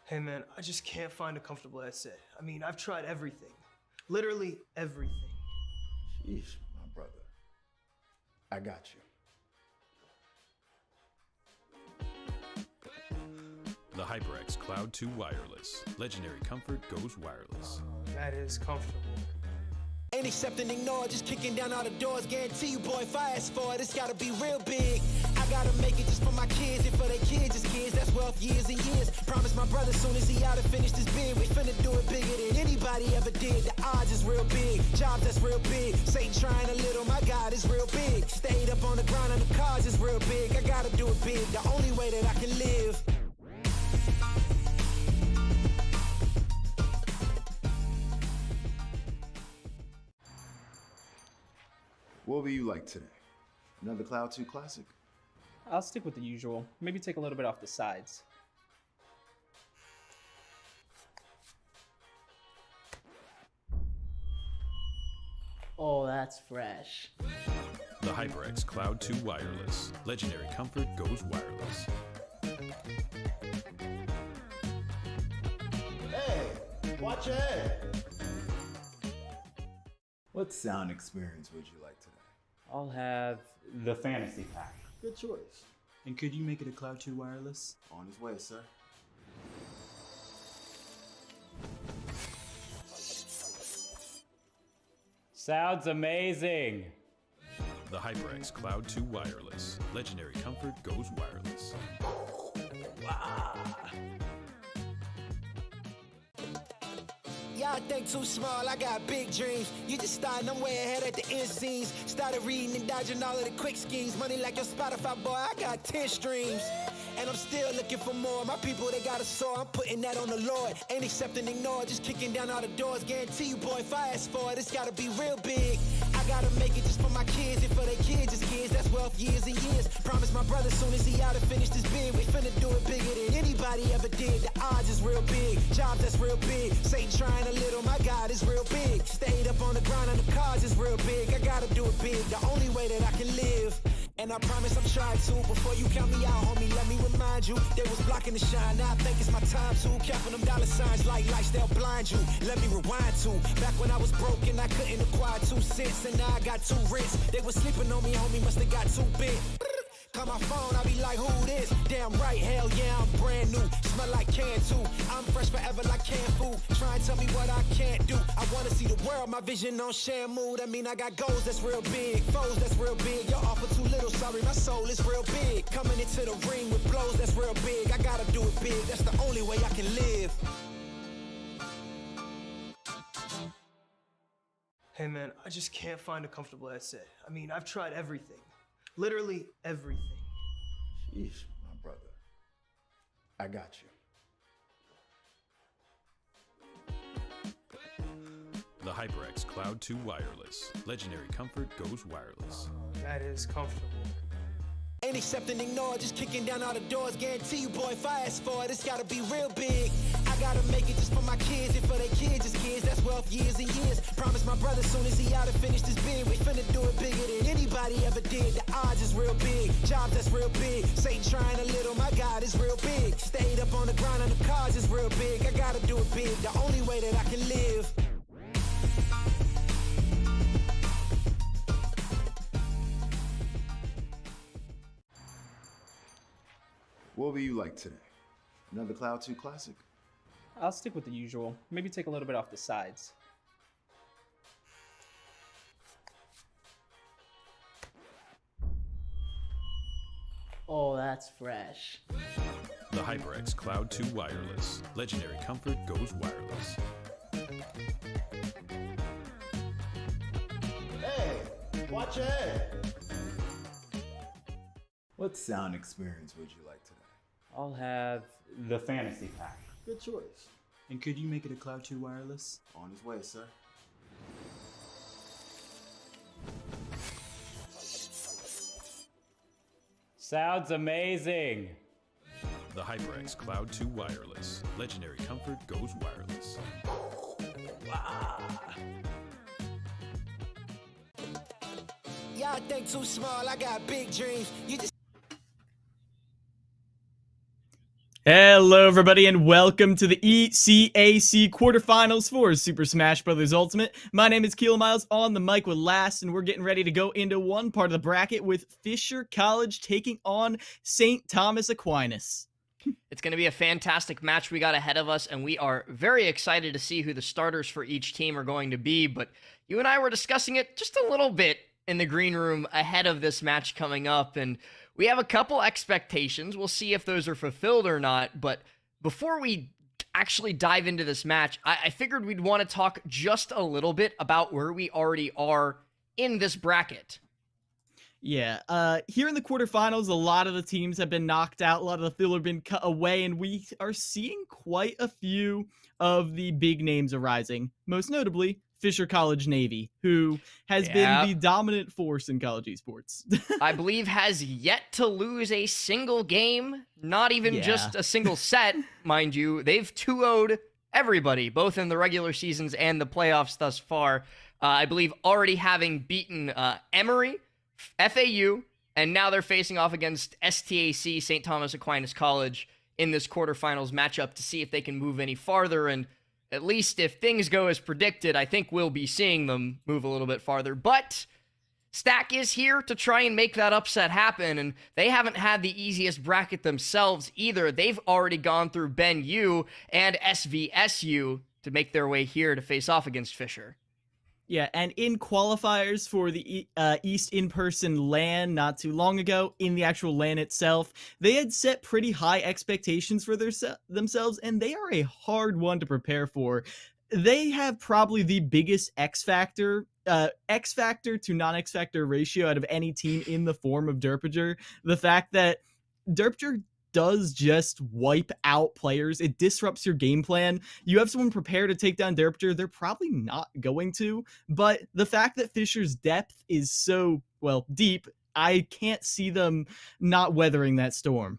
Hey man, I just can't find a comfortable headset. I mean, I've tried everything. Literally everything. Sheesh, my brother. I got you. The HyperX Cloud 2 Wireless. Legendary comfort goes wireless. That is comfortable. Ain't accept and ignore, just kicking down all the doors. Guarantee you, boy, if I ask for it, it's gotta be real big. I gotta make it just for my kids and for their kids' kids. That's wealth years and years. Promise my brother soon as he out and finish this bid, we finna do it bigger than anybody ever did. The odds is real big, jobs that's real big. Satan trying a little, my God is real big. Stayed up on the ground on the cars is real big. I gotta do it big, the only way that I can live. What will you like today? Another Cloud 2 classic? I'll stick with the usual. Maybe take a little bit off the sides. Oh, that's fresh. The HyperX Cloud 2 Wireless. Legendary comfort goes wireless. Hey, watch your head. What sound experience would you like today? I'll have the fantasy pack. Good choice. And could you make it a Cloud 2 wireless? On his way, sir. Sounds amazing. The HyperX Cloud 2 Wireless. Legendary comfort goes wireless. Y'all think too small, I got big dreams. You just starting, I'm way ahead at the end scenes. Started reading and dodging all of the quick schemes. Money like your Spotify, boy, I got 10 streams. And I'm still looking for more. My people, they got a soar, I'm putting that on the Lord. Ain't accept and ignore, just kicking down all the doors. Guarantee you, boy, if I ask for it, it's gotta be real big. I gotta make it just for my kids and for their kids' kids. That's wealth years and years. Promise my brother soon as he out and finish this bid, we finna do it bigger than anybody ever did. The odds is real big, jobs that's real big. Satan trying a little, my God is real big. Stayed up on the ground on the cars is real big. I gotta do it big, the only way that I can live. And I promise I'm trying to. Before you count me out, homie, let me remind you. They was blocking the shine, now I think it's my time to. Counting them dollar signs like lights, they'll blind you. Let me rewind to back when I was broke and I couldn't acquire 2 cents. And now I got 2 rents. They was sleeping on me, homie, must have got too big. Call my phone, I be like, who this? Damn right, hell yeah, I'm brand new. Smell like can too. I'm fresh forever like canned food. Try and tell me what I can't do. I wanna see the world, my vision on shamu. That mean I got goals that's real big, foes that's real big. Your offer too little, sorry, my soul is real big. Coming into the ring with blows that's real big. I gotta do it big, that's the only way I can live. Hey man, I just can't find a comfortable headset. I mean, I've tried everything. Literally everything. Sheesh, my brother. I got you. The HyperX Cloud 2 Wireless. Legendary comfort goes wireless. That is comfortable. Ain't accept and ignore, just kicking down all the doors. Guarantee you, boy, if I ask for it, it's gotta be real big. I gotta make it just for my kids and for their kids' kids. That's wealth years and years. Promise my brother soon as he out and finish this bid, we finna do it bigger than anybody ever did. The odds is real big, jobs that's real big. Satan trying a little, my God is real big. Stayed up on the ground on the cars is real big. I gotta do it big, the only way that I can live. What will you like today? Another Cloud 2 classic? I'll stick with the usual. Maybe take a little bit off the sides. Oh, that's fresh. The HyperX Cloud 2 Wireless. Legendary comfort goes wireless. Hey, watch your head. What sound experience would you like today? I'll have the fantasy pack. Good choice. And could you make it a Cloud 2 wireless? On his way, sir. Sounds amazing. The HyperX Cloud 2 Wireless. Legendary comfort goes wireless. Y'all think too small, I got big dreams. You just Hello, everybody, and welcome to the ECAC Quarterfinals for Super Smash Bros. Ultimate. My name is Keelan Miles on the mic with Last, and we're getting ready to go into one part of the bracket with Fisher College taking on St. Thomas Aquinas. It's going to be a fantastic match we got ahead of us, and we are very excited to see who the starters for each team are going to be. But you and I were discussing it just a little bit in the green room ahead of this match coming up, and we have a couple expectations. We'll see if those are fulfilled or not. But before we actually dive into this match, I figured we'd want to talk just a little bit about where we already are in this bracket. Yeah, here in the quarterfinals, a lot of the teams have been knocked out. A lot of the filler have been cut away, and we are seeing quite a few of the big names arising. Most notably, Fisher College Navy, who has been the dominant force in college esports. I believe has yet to lose a single game, not even just a single set, mind you. They've 2-0'd everybody, both in the regular seasons and the playoffs thus far. I believe already having beaten Emory, FAU, and now they're facing off against STAC, St. Thomas Aquinas College, in this quarterfinals matchup to see if they can move any farther. And at least if things go as predicted, I think we'll be seeing them move a little bit farther. But Stack is here to try and make that upset happen, and they haven't had the easiest bracket themselves either. They've already gone through Ben U and SVSU to make their way here to face off against Fisher. Yeah, and in qualifiers for the East in-person LAN not too long ago, in the actual LAN itself, they had set pretty high expectations for themselves, and they are a hard one to prepare for. They have probably the biggest X factor to non-X factor ratio out of any team in the form of Derpager. The fact that Derpager does just wipe out players. It disrupts your game plan. You have someone prepared to take down Derpager, they're probably not going to, but the fact that Fisher's depth is so, well, deep, I can't see them not weathering that storm.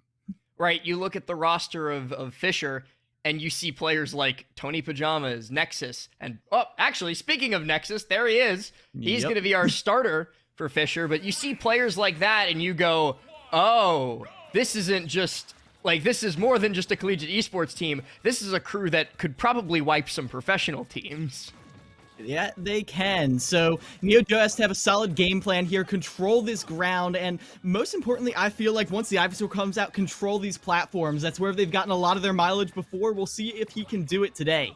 Right, you look at the roster of Fisher, and you see players like Tony Pajamas, Nexus, and, oh, actually, speaking of Nexus, there he is. He's going to be our starter for Fisher, but you see players like that, and you go, oh, this isn't just, like, this is more than just a collegiate esports team. This is a crew that could probably wipe some professional teams. Yeah, they can. So NeoJoe has to have a solid game plan here, control this ground, and most importantly, I feel like once the Ivysaur comes out, control these platforms. That's where they've gotten a lot of their mileage before. We'll see if he can do it today.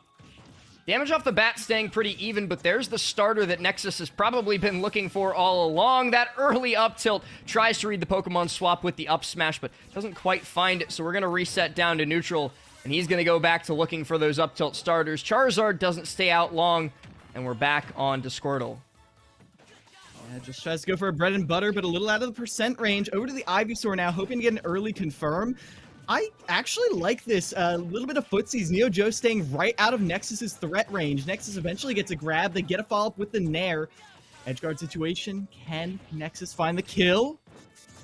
Damage off the bat staying pretty even, but there's the starter that Nexus has probably been looking for all along. That early up tilt tries to read the Pokemon swap with the up smash, but doesn't quite find it, so we're going to reset down to neutral, and he's going to go back to looking for those up tilt starters. Charizard doesn't stay out long, and we're back on to Squirtle. Yeah, just tries to go for a bread and butter, but a little out of the percent range. Over to the Ivysaur now, hoping to get an early confirm. I actually like this. A little bit of footsies. NeoJoe staying right out of Nexus's threat range. Nexus eventually gets a grab. They get a follow-up with the Nair. Edgeguard situation. Can Nexus find the kill?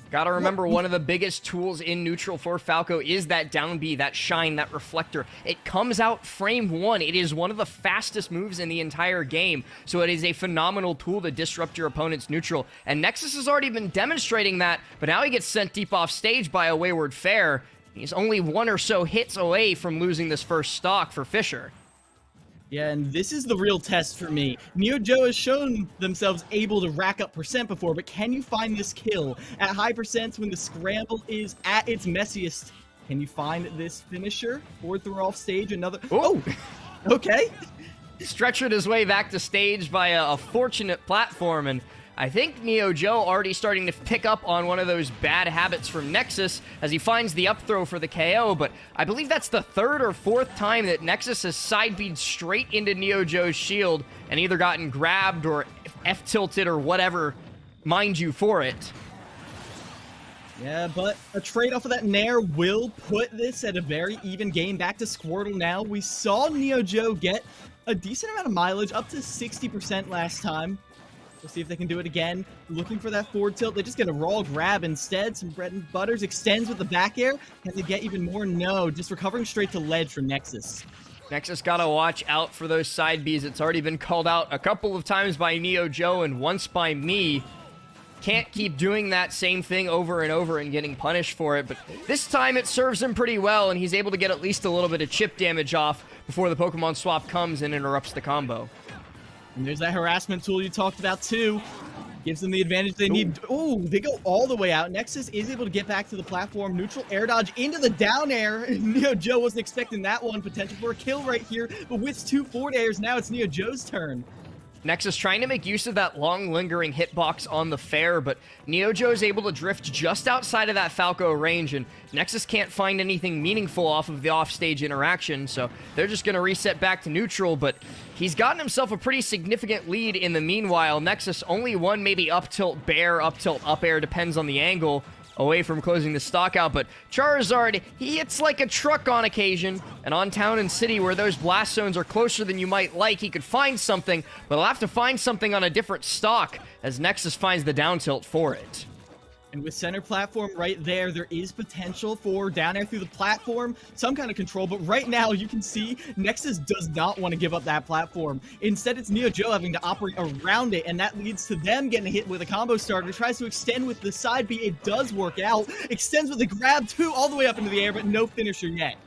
Gotta remember, one of the biggest tools in neutral for Falco is that down B, that shine, that reflector. It comes out frame one. It is one of the fastest moves in the entire game, so it is a phenomenal tool to disrupt your opponent's neutral. And Nexus has already been demonstrating that, but now he gets sent deep off stage by a Wayward Fair. He's only one or so hits away from losing this first stock for Fisher. Yeah, and this is the real test for me. NeoJoe has shown themselves able to rack up percent before, but can you find this kill? At high percents, when the scramble is at its messiest, can you find this finisher? Forward throw off stage, another... Oh! Okay. Stretchered his way back to stage via a fortunate platform, and I think NeoJoe already starting to pick up on one of those bad habits from Nexus as he finds the up throw for the KO, but I believe that's the third or fourth time that Nexus has side beamed straight into NeoJoe's shield and either gotten grabbed or F-tilted or whatever, mind you, for it. Yeah, but a trade off of that Nair will put this at a very even game. Back to Squirtle now. We saw NeoJoe get a decent amount of mileage, up to 60% last time. We'll see if they can do it again. Looking for that forward tilt. They just get a raw grab instead. Some bread and butters. Extends with the back air. Can they get even more? No. Just recovering straight to ledge from Nexus. Nexus gotta watch out for those side Bs. It's already been called out a couple of times by NeoJoe and once by me. can't keep doing that same thing over and over and getting punished for it, but this time it serves him pretty well, and he's able to get at least a little bit of chip damage off before the Pokemon swap comes and interrupts the combo. And there's that harassment tool you talked about too. Gives them the advantage they need. Oh, they go all the way out. Nexus is able to get back to the platform. Neutral air dodge into the down air. Neo Joe wasn't expecting that one. Potential for a kill right here. But with 2 forward airs, now it's Neo Joe's turn. Nexus trying to make use of that long lingering hitbox on the fair, but Neo Joe is able to drift just outside of that Falco range, and Nexus can't find anything meaningful off of the offstage interaction, so they're just going to reset back to neutral, but he's gotten himself a pretty significant lead in the meanwhile. Nexus only one maybe up tilt bear, up tilt up air, depends on the angle, away from closing the stock out, but Charizard, he hits like a truck on occasion, and on Town and City where those blast zones are closer than you might like, he could find something, but he'll have to find something on a different stock as Nexus finds the down tilt for it. And with center platform right there, there is potential for down air through the platform, some kind of control, but right now you can see Nexus does not want to give up that platform. Instead, it's Neo Joe having to operate around it, and that leads to them getting hit with a combo starter. Tries to extend with the side B, it does work out. Extends with a grab too, all the way up into the air, but no finisher yet.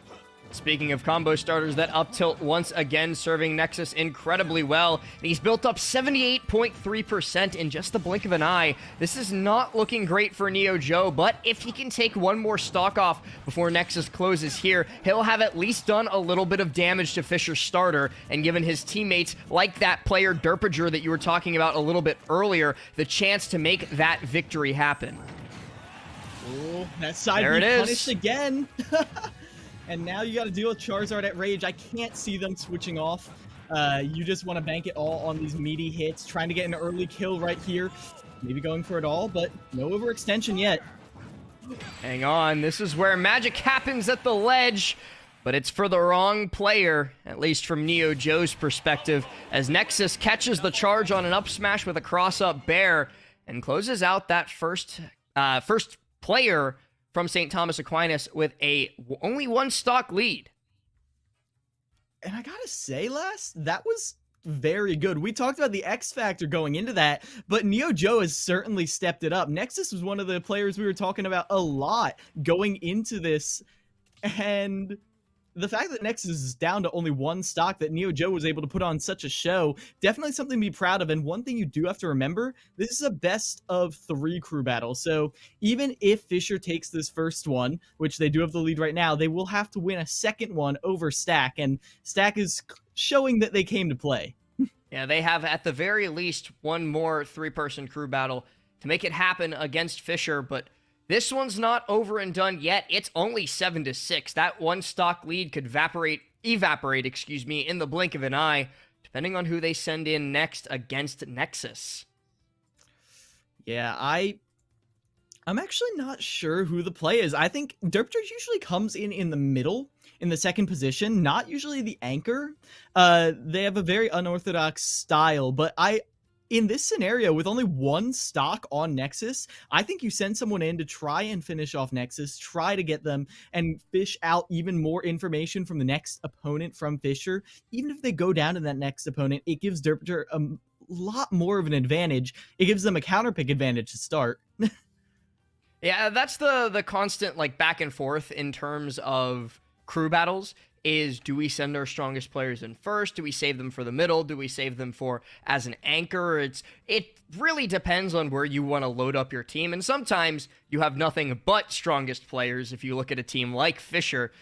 Speaking of combo starters, that up tilt once again serving Nexus incredibly well. And he's built up 78.3% in just the blink of an eye. This is not looking great for Neo Joe, but if he can take one more stock off before Nexus closes here, he'll have at least done a little bit of damage to Fisher's starter and given his teammates, like that player Derpager that you were talking about a little bit earlier, the chance to make that victory happen. Oh, that side there B it is. punished again. And now you got to deal with Charizard at Rage. I can't see them switching off. You just want to bank it all on these meaty hits, trying to get an early kill right here. Maybe going for it all, but no overextension yet. Hang on, this is where magic happens at the ledge, but it's for the wrong player, at least from Neo Joe's perspective, as Nexus catches the charge on an up smash with a cross-up bear and closes out that first player from St. Thomas Aquinas with only 1 stock lead. And I gotta say, Les, that was very good. We talked about the X factor going into that, but Neo Joe has certainly stepped it up. Nexus was one of the players we were talking about a lot going into this, and the fact that Nexus is down to only 1 stock, that Neo Joe was able to put on such a show, definitely something to be proud of. And one thing you do have to remember, this is a best of 3 crew battle. So even if Fisher takes this first one, which they do have the lead right now, they will have to win a second one over Stack. And Stack is showing that they came to play. Yeah, they have at the very least one more 3-person crew battle to make it happen against Fisher, but this one's not over and done yet. It's only 7-6. That 1 stock lead could evaporate, in the blink of an eye, depending on who they send in next against Nexus. Yeah, I'm actually not sure who the play is. I think Derpager usually comes in the middle, in the second position, not usually the anchor. They have a very unorthodox style, but in this scenario, with only 1 stock on Nexus, I think you send someone in to try and finish off Nexus, try to get them and fish out even more information from the next opponent from Fisher. Even if they go down to that next opponent, it gives Derpager a lot more of an advantage. It gives them a counterpick advantage to start. Yeah, that's the constant back and forth in terms of crew battles. Is, do we send our strongest players in first? Do we save them for the middle? Do we save them for as an anchor? It really depends on where you want to load up your team. And sometimes you have nothing but strongest players if you look at a team like Fisher.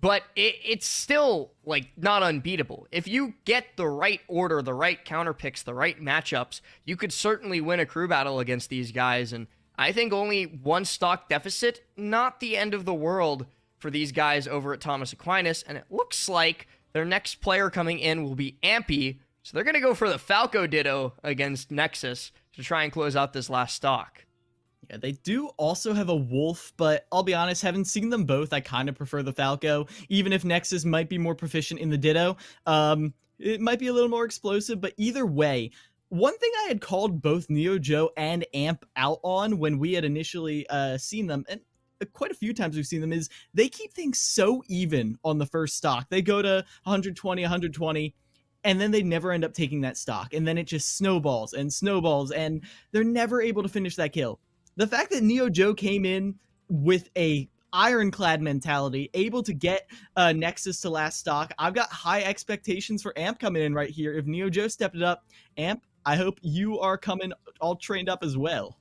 But it's still, not unbeatable. If you get the right order, the right counter picks, the right matchups, you could certainly win a crew battle against these guys. And I think only 1 stock deficit, not the end of the world for these guys over at Thomas Aquinas, and it looks like their next player coming in will be Ampy, so they're going to go for the Falco Ditto against Nexus to try and close out this last stock. Yeah, they do also have a Wolf, but I'll be honest, having seen them both, I kind of prefer the Falco, even if Nexus might be more proficient in the Ditto. It might be a little more explosive, but either way, one thing I had called both Neo Joe and Amp out on when we had initially seen them, and quite a few times we've seen them, is they keep things so even on the first stock. They go to 120, 120, and then they never end up taking that stock, and then it just snowballs and snowballs, and they're never able to finish that kill. The fact that Neo Joe came in with a ironclad mentality, able to get Nexus to last stock, I've got high expectations for Amp coming in right here. If Neo Joe stepped it up, Amp, I hope you are coming all trained up as well.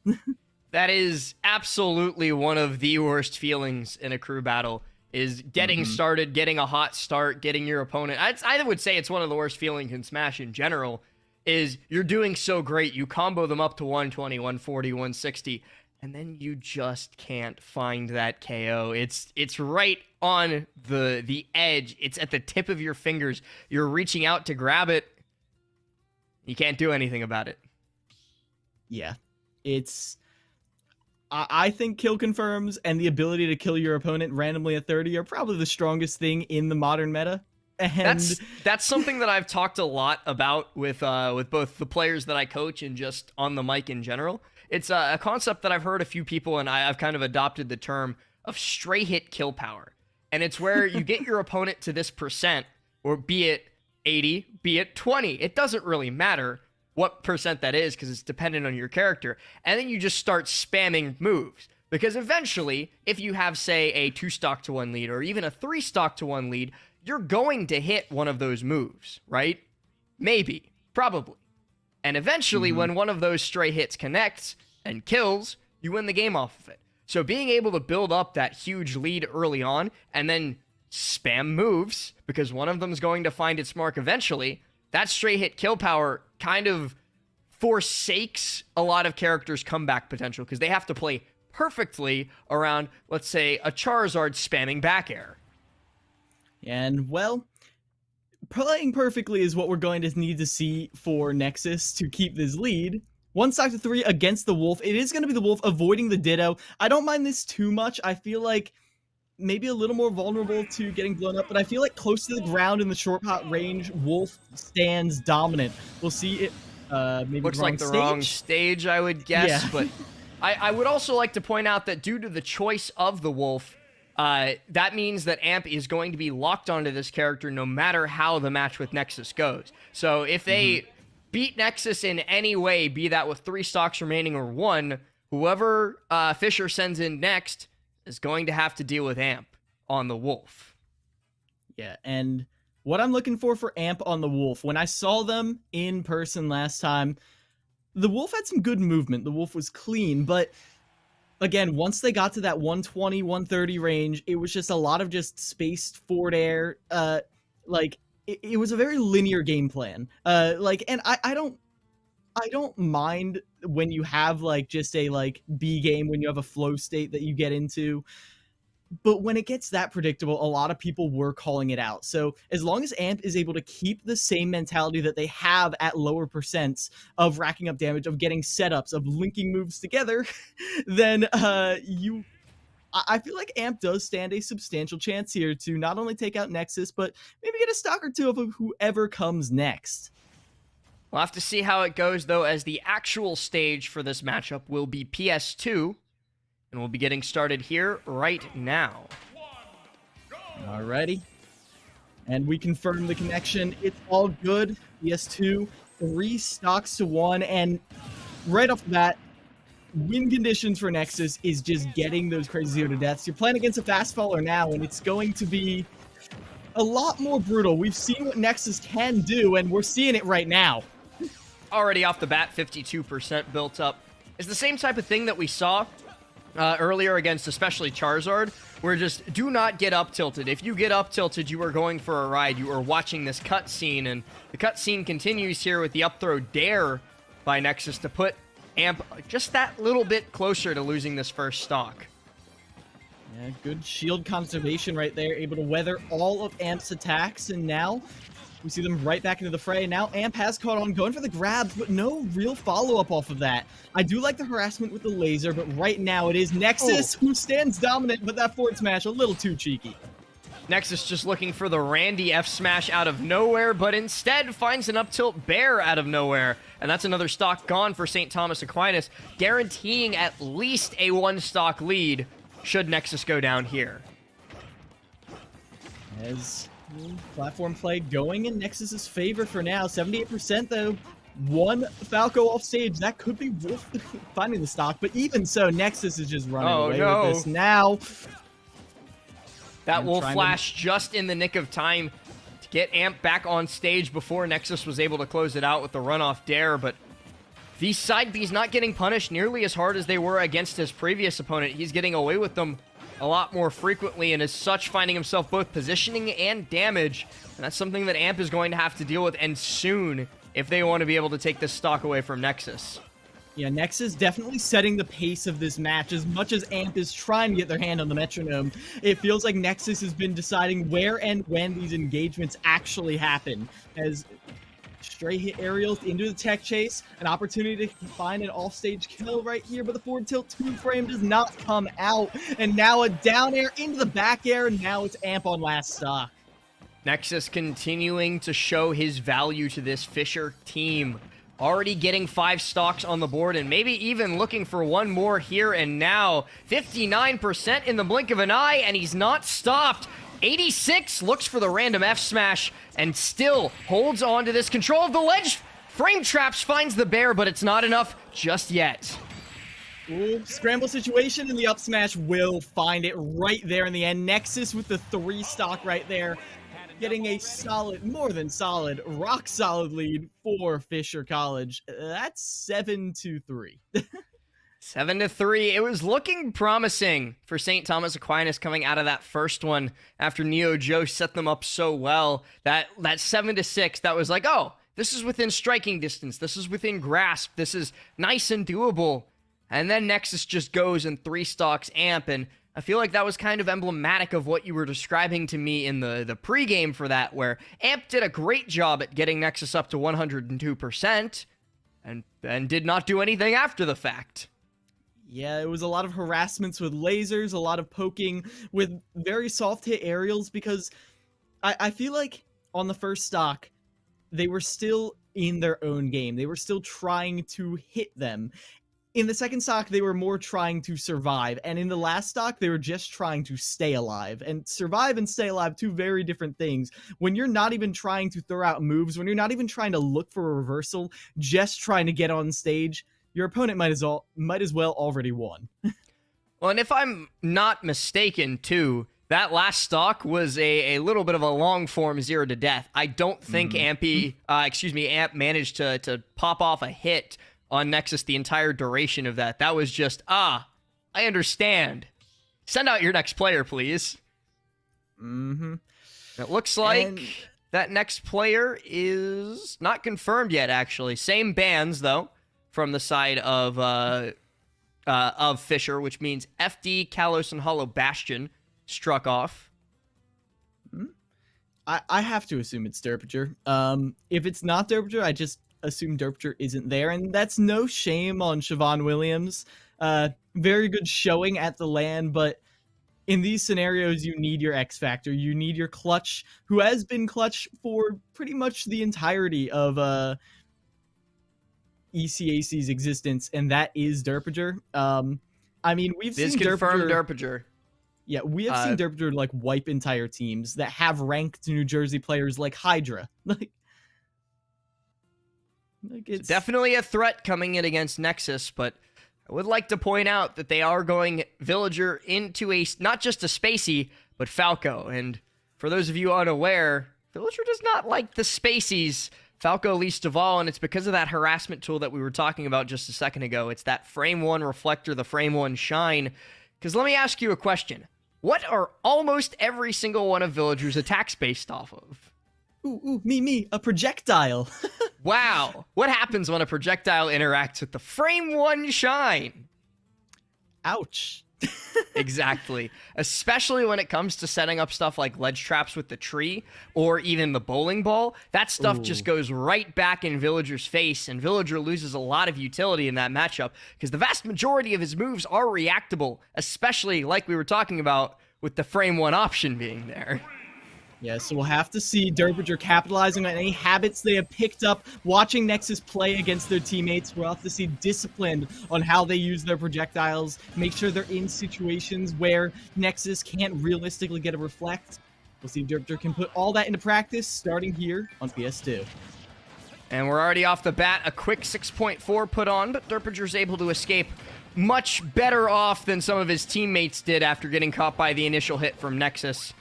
That is absolutely one of the worst feelings in a crew battle, is getting started, getting a hot start, getting your opponent. I would say it's one of the worst feelings in Smash in general, is you're doing so great, you combo them up to 120, 140, 160, and then you just can't find that KO. It's right on the edge. It's at the tip of your fingers. You're reaching out to grab it. You can't do anything about it. Yeah, I think kill confirms and the ability to kill your opponent randomly at 30 are probably the strongest thing in the modern meta. And that's something that I've talked a lot about with both the players that I coach and just on the mic in general. It's a concept that I've heard a few people, and I've kind of adopted the term of stray hit kill power. And it's where you get your opponent to this percent, or be it 80, be it 20. It doesn't really matter what percent that is, because it's dependent on your character. And then you just start spamming moves. Because eventually, if you have, say, a 2-stock to 1 lead, or even a 3-stock to 1 lead, you're going to hit one of those moves, right? Maybe. Probably. And eventually, when one of those stray hits connects and kills, you win the game off of it. So being able to build up that huge lead early on, and then spam moves, because one of them is going to find its mark eventually, that stray hit kill power kind of forsakes a lot of characters' comeback potential, because they have to play perfectly around, let's say, a Charizard spamming back air. And, well, playing perfectly is what we're going to need to see for Nexus to keep this lead. 1 stock to 3 against the Wolf. It is going to be the Wolf avoiding the Ditto. I don't mind this too much. I feel like maybe a little more vulnerable to getting blown up, but I feel like close to the ground in the short hot range, Wolf stands dominant. We'll see it. Maybe looks like the wrong stage, I would guess. Yeah. But I would also like to point out that due to the choice of the Wolf, that means that Amp is going to be locked onto this character no matter how the match with Nexus goes. So if they beat Nexus in any way, be that with 3 stocks remaining or 1, whoever Fisher sends in next is going to have to deal with Amp on the Wolf. Yeah, and what I'm looking for Amp on the Wolf, when I saw them in person last time, the Wolf had some good movement. The Wolf was clean, but again, once they got to that 120, 130 range, it was just a lot of just spaced forward air. It was a very linear game plan. And I don't mind when you have just a B game, when you have a flow state that you get into. But when it gets that predictable, a lot of people were calling it out. So as long as Amp is able to keep the same mentality that they have at lower percents of racking up damage, of getting setups, of linking moves together, then I feel like Amp does stand a substantial chance here to not only take out Nexus, but maybe get a stock or two of whoever comes next. We'll have to see how it goes, though, as the actual stage for this matchup will be PS2, and we'll be getting started here right now. Alrighty. And we confirm the connection. It's all good. PS2, 3 stocks to 1, and right off the bat, win conditions for Nexus is just getting those crazy 0 to deaths. You're playing against a fast faller now, and it's going to be a lot more brutal. We've seen what Nexus can do, and we're seeing it right now. Already off the bat, 52% built up. It's the same type of thing that we saw earlier against especially Charizard, where just do not get up tilted. If you get up tilted, you are going for a ride. You are watching this cutscene, and the cutscene continues here with the up throw dare by Nexus to put Amp just that little bit closer to losing this first stock. Yeah, good shield conservation right there, able to weather all of Amp's attacks, and now we see them right back into the fray. Now Amp has caught on, going for the grabs, but no real follow-up off of that. I do like the harassment with the laser, but right now it is Nexus who stands dominant, but that forward smash a little too cheeky. Nexus just looking for the Randy F smash out of nowhere, but instead finds an up tilt bear out of nowhere. And that's another stock gone for St. Thomas Aquinas, guaranteeing at least a 1-stock lead should Nexus go down here. As Platform play going in Nexus's favor for now. 78% though. One Falco off stage. That could be Wolf finding the stock, but even so, Nexus is just running away with this now. That will flash just in the nick of time to get Amp back on stage before Nexus was able to close it out with the runoff dare, but these side Bs not getting punished nearly as hard as they were against his previous opponent. He's getting away with them a lot more frequently, and as such finding himself both positioning and damage, and that's something that Amp is going to have to deal with, and soon, if they want to be able to take this stock away from Nexus. Yeah, Nexus definitely setting the pace of this match. As much as Amp is trying to get their hand on the metronome, it feels like Nexus has been deciding where and when these engagements actually happen. As straight hit aerials into the tech chase, an opportunity to find an offstage kill right here, but the forward tilt 2-frame does not come out. And now a down air into the back air, and now it's Amp on last stock. Nexus continuing to show his value to this Fisher team. Already getting 5 stocks on the board and maybe even looking for one more here and now. 59% in the blink of an eye, and he's not stopped. 86 looks for the random F smash and still holds on to this control of the ledge. Frame traps, finds the bear, but it's not enough just yet. Ooh, scramble situation, and the up smash will find it right there in the end. Nexus with the 3 stock right there, getting a solid, more than solid, rock solid lead for Fisher College. That's 7-3. 7-3. It was looking promising for St. Thomas Aquinas coming out of that first one after Neo Joe set them up so well. That 7-6, that was like, oh, this is within striking distance. This is within grasp. This is nice and doable. And then Nexus just goes and 3 stocks Amp, and I feel like that was kind of emblematic of what you were describing to me in the pregame for that, where Amp did a great job at getting Nexus up to 102% and did not do anything after the fact. Yeah, it was a lot of harassments with lasers, a lot of poking with very soft hit aerials, because I feel like on the first stock, they were still in their own game. They were still trying to hit them. In the second stock, they were more trying to survive, and in the last stock, they were just trying to stay alive. And survive and stay alive, 2 very different things. When you're not even trying to throw out moves, when you're not even trying to look for a reversal, just trying to get on stage, your opponent might as well already won. Well, and if I'm not mistaken, too, that last stock was a little bit of a long form 0 to death. I don't think Amp managed to pop off a hit on Nexus the entire duration of that. That was just, I understand. Send out your next player, please. It looks like that next player is not confirmed yet, actually. Same bans, though, from the side of Fisher, which means FD, Kalos, and Hollow Bastion struck off. I have to assume it's Derpinger. If it's not Derpinger, I just assume Derpinger isn't there, and that's no shame on Siobhan Williams. Very good showing at the LAN, but in these scenarios, you need your X Factor. You need your clutch, who has been clutch for pretty much the entirety of ECAC's existence, and that is Derpinger. I mean, we've seen Derpinger. Yeah, we have seen Derpinger like wipe entire teams that have ranked New Jersey players like Hydra. It's definitely a threat coming in against Nexus, but I would like to point out that they are going Villager into not just a Spacey, but Falco. And for those of you unaware, Villager does not like the Spaceys, Falco least of all, and it's because of that harassment tool that we were talking about just a second ago. It's that frame 1 reflector, the frame 1 shine. Because let me ask you a question. What are almost every single one of Villager's attacks based off of? Me, a projectile. Wow. What happens when a projectile interacts with the frame 1 shine? Ouch. Exactly. Especially when it comes to setting up stuff like ledge traps with the tree or even the bowling ball. That stuff just goes right back in Villager's face, and Villager loses a lot of utility in that matchup because the vast majority of his moves are reactable, especially like we were talking about with the frame 1 option being there. Yeah, so we'll have to see Derpinger capitalizing on any habits they have picked up watching Nexus play against their teammates. We'll have to see disciplined on how they use their projectiles, make sure they're in situations where Nexus can't realistically get a reflect. We'll see if Derpter can put all that into practice starting here on PS2. And we're already off the bat, a quick 6.4 put on, but Derpinger's able to escape much better off than some of his teammates did after getting caught by the initial hit from Nexus.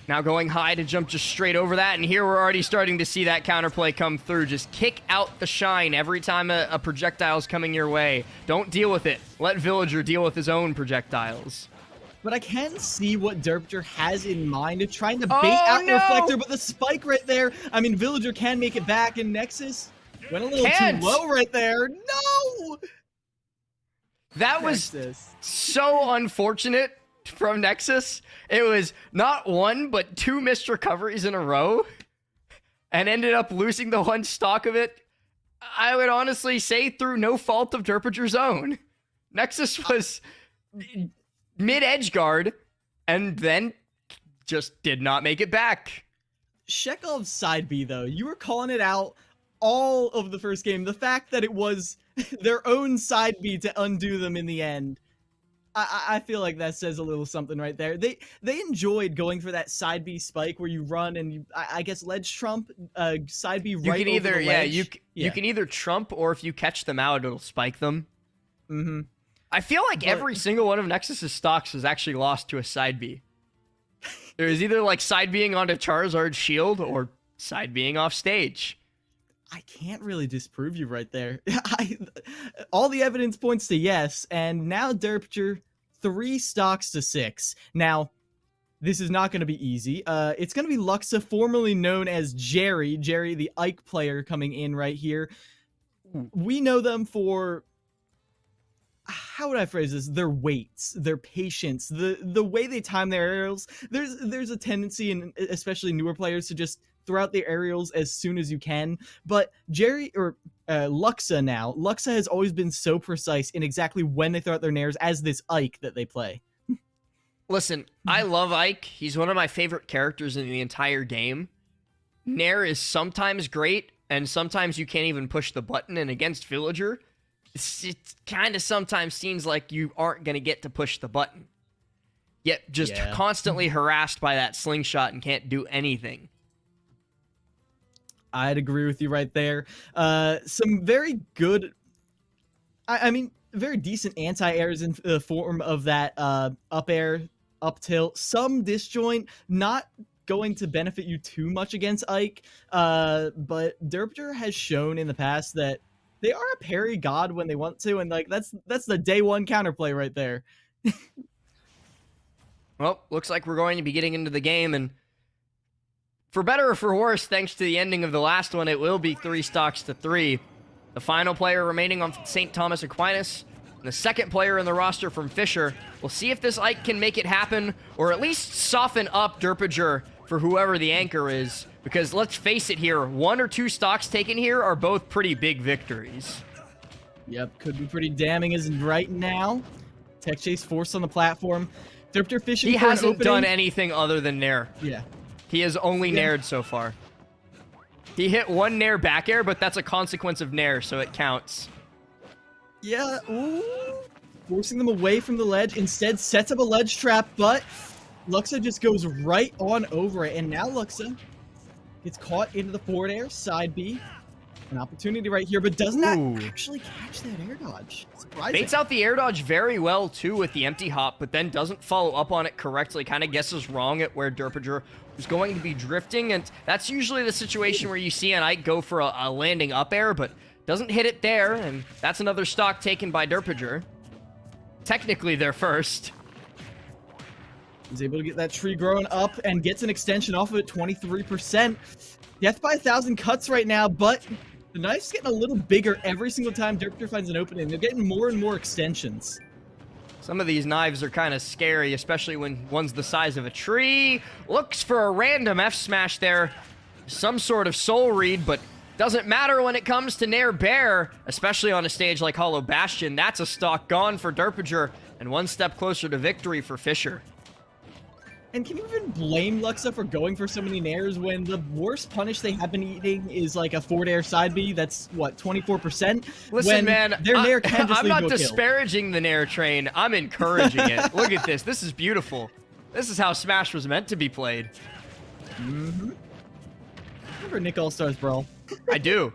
Now going high to jump just straight over that, and here we're already starting to see that counterplay come through. Just kick out the shine every time a projectile's coming your way. Don't deal with it. Let Villager deal with his own projectiles. But I can see what Derpter has in mind of trying to bait out the reflector, but the spike right there, I mean, Villager can make it back, and Nexus went a little too low right there. No! That was so unfortunate from Nexus. It was not one, but two missed recoveries in a row, and ended up losing the one stock of it. I would honestly say through no fault of Derpinger's own. Nexus was mid-edge guard, and then just did not make it back. Chekhov's side B, though, you were calling it out all of the first game. The fact that it was their own side B to undo them in the end, I feel like that says a little something right there. They enjoyed going for that side B spike where you run and you, I guess ledge trump side B right you can over either the ledge. you can either trump, or if you catch them out, it'll spike them. Mm-hmm. I feel like every single one of Nexus's stocks is actually lost to a side B. There is either like side Bing onto Charizard's shield or side Bing off stage. I can't really disprove you right there. All the evidence points to yes, and now Derpter 3 stocks to 6. Now, this is not going to be easy. It's going to be Luxa, formerly known as Jerry, the Ike player, coming in right here. We know them for, how would I phrase this? Their weights, their patience, the way they time their aerials. There's a tendency, in especially newer players, to just throw out their aerials as soon as you can. But Luxa has always been so precise in exactly when they throw out their nairs as this Ike that they play. Listen, I love Ike. He's one of my favorite characters in the entire game. Nair is sometimes great, and sometimes you can't even push the button, and against Villager, it kind of sometimes seems like you aren't going to get to push the button. Yet just constantly harassed by that slingshot and can't do anything. I'd agree with you right there. Some very good, I mean, very decent anti-airs in the form of that up air, up tilt, some disjoint, not going to benefit you too much against Ike, but Derpter has shown in the past that they are a parry god when they want to, and like that's the day one counterplay right there. Well, looks like we're going to be getting into the game, and for better or for worse, thanks to the ending of the last one, it will be 3 stocks to 3. The final player remaining on St. Thomas Aquinas, and the second player in the roster from Fisher. We'll see if this Ike can make it happen, or at least soften up Derpinger for whoever the anchor is. Because let's face it here, 1 or 2 stocks taken here are both pretty big victories. Yep, could be pretty damning as right now. Tech Chase forced on the platform. Derpter fishing He for an hasn't opening. done anything other than nair. Yeah. He has only naired so far. He hit 1 nair back air, but that's a consequence of nair, so it counts. Yeah, ooh. Forcing them away from the ledge. Instead, sets up a ledge trap, but Luxa just goes right on over it. And now Luxa gets caught into the forward air, side B. An opportunity right here, but does not actually catch that air dodge. Surprising. Baits out the air dodge very well, too, with the empty hop, but then doesn't follow up on it correctly. Kind of guesses wrong at where Derpinger was going to be drifting, and that's usually the situation where you see an Ike go for a landing up air, but doesn't hit it there, and that's another stock taken by Derpinger. Technically, their first. He's able to get that tree growing up and gets an extension off of it, 23%. Death by 1,000 cuts right now, but the knife's getting a little bigger every single time Derpter finds an opening. They're getting more and more extensions. Some of these knives are kind of scary, especially when one's the size of a tree. Looks for a random F-smash there. Some sort of soul read, but doesn't matter when it comes to Nair Bear, especially on a stage like Hollow Bastion. That's a stock gone for Derpinger, and one step closer to victory for Fisher. And can you even blame Luxa for going for so many nairs when the worst punish they have been eating is like a forward air side B that's, what, 24%? Listen, when man, their nair can just I'm lead not to a kill. disparaging the nair train. I'm encouraging it. Look at this. This is beautiful. This is how Smash was meant to be played. Remember Nick All-Stars Brawl? I do.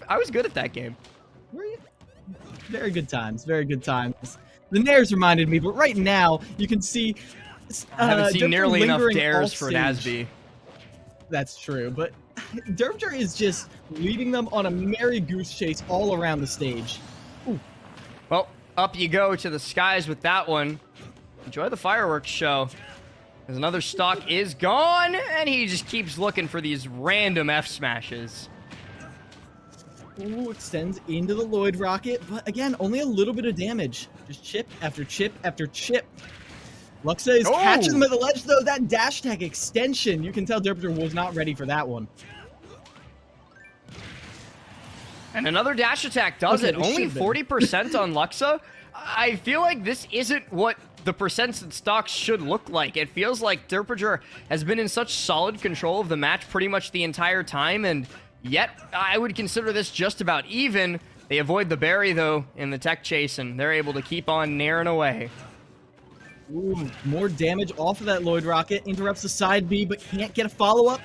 I was good at that game. Were you? Very good times. Very good times. The Nairs reminded me, but right now you can see. I haven't seen Derpter nearly enough lingering dares for an off-stage. Asby. That's true, but Derpter is just leading them on a merry goose chase all around the stage. Well, up you go to the skies with that one. Enjoy the fireworks show. As another stock is gone, and he just keeps looking for these random F smashes. Ooh, extends into the Lloyd rocket, but again, only a little bit of damage. Just chip after chip after chip. Luxa is catching them at the ledge, though. That dash tag extension, you can tell Derpter was not ready for that one. And another dash attack does it. Only 40% on Luxa. I feel like this isn't what the percents and stocks should look like. It feels like Derpter has been in such solid control of the match pretty much the entire time, and yet I would consider this just about even. They avoid the berry, though, in the tech chase, and they're able to keep on naring away. Ooh, more damage off of that Lloyd rocket. Interrupts the side B, but can't get a follow-up.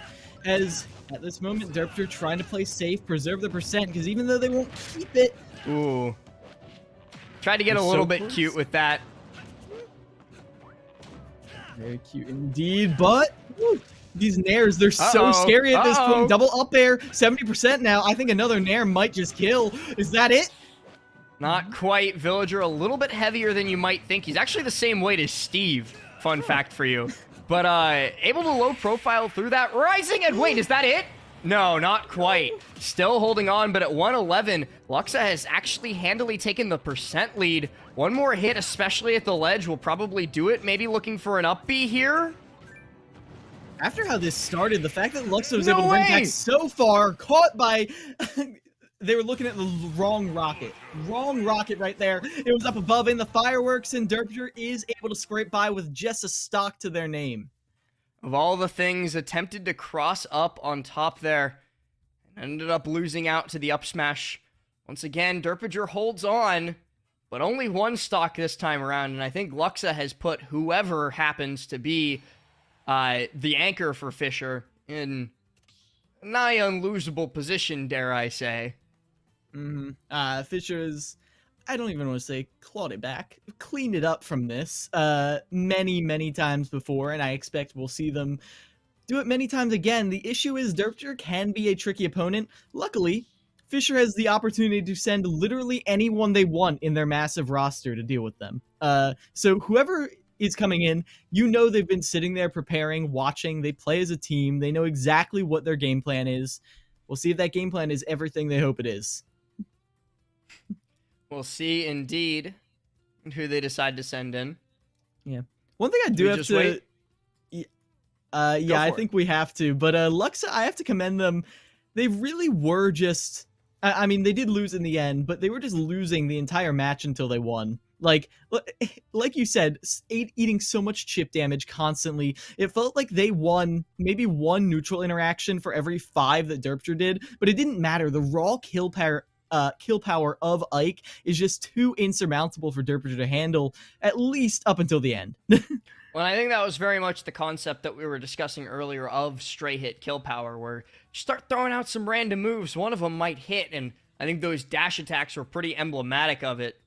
As, at this moment, Derpter trying to play safe, preserve the percent, because even though they won't keep it... Ooh. Tried to get a little bit cute with that. Very cute indeed, but... Woo, these Nairs, they're so scary at this point. Double up air, 70% now. I think another Nair might just kill. Is that it? Not quite. Villager a little bit heavier than you might think. He's actually the same weight as Steve. Fun fact for you. But able to low profile through that. Rising and wait, is that it? No, not quite. Still holding on, but at 111, Luxa has actually handily taken the percent lead. One more hit, especially at the ledge, will probably do it. Maybe looking for an up B here. After how this started, the fact that Luxa was able to bring back so far, caught by... They were looking at the wrong rocket. Wrong rocket right there. It was up above in the fireworks, and Derpter is able to scrape by with just a stock to their name. Of all the things attempted to cross up on top there, and ended up losing out to the up smash. Once again, Derpter holds on, but only one stock this time around, and I think Luxa has put whoever happens to be the anchor for Fisher in a nigh unlosable position, dare I say. Fisher's, I don't even want to say clawed it back, cleaned it up from this many times before, and I expect we'll see them do it many times again. The issue is Derpter can be a tricky opponent. Luckily, Fisher has the opportunity to send literally anyone they want in their massive roster to deal with them. So whoever is coming in, you know they've been sitting there preparing, watching, they play as a team, they know exactly what their game plan is. We'll see if that game plan is everything they hope it is. We'll see, indeed, who they decide to send in. Yeah. One thing I do have to... wait? Yeah, I think we have to. But Luxa, I have to commend them. They really were just... I mean, they did lose in the end, but they were just losing the entire match until they won. Like you said, eating so much chip damage constantly. It felt like they won maybe one neutral interaction for every 5 that Derpter did, but it didn't matter. The raw kill power of Ike is just too insurmountable for Derpter to handle, at least up until the end. Well, I think that was very much the concept that we were discussing earlier of stray hit kill power, where you start throwing out some random moves, one of them might hit, and I think those dash attacks were pretty emblematic of it.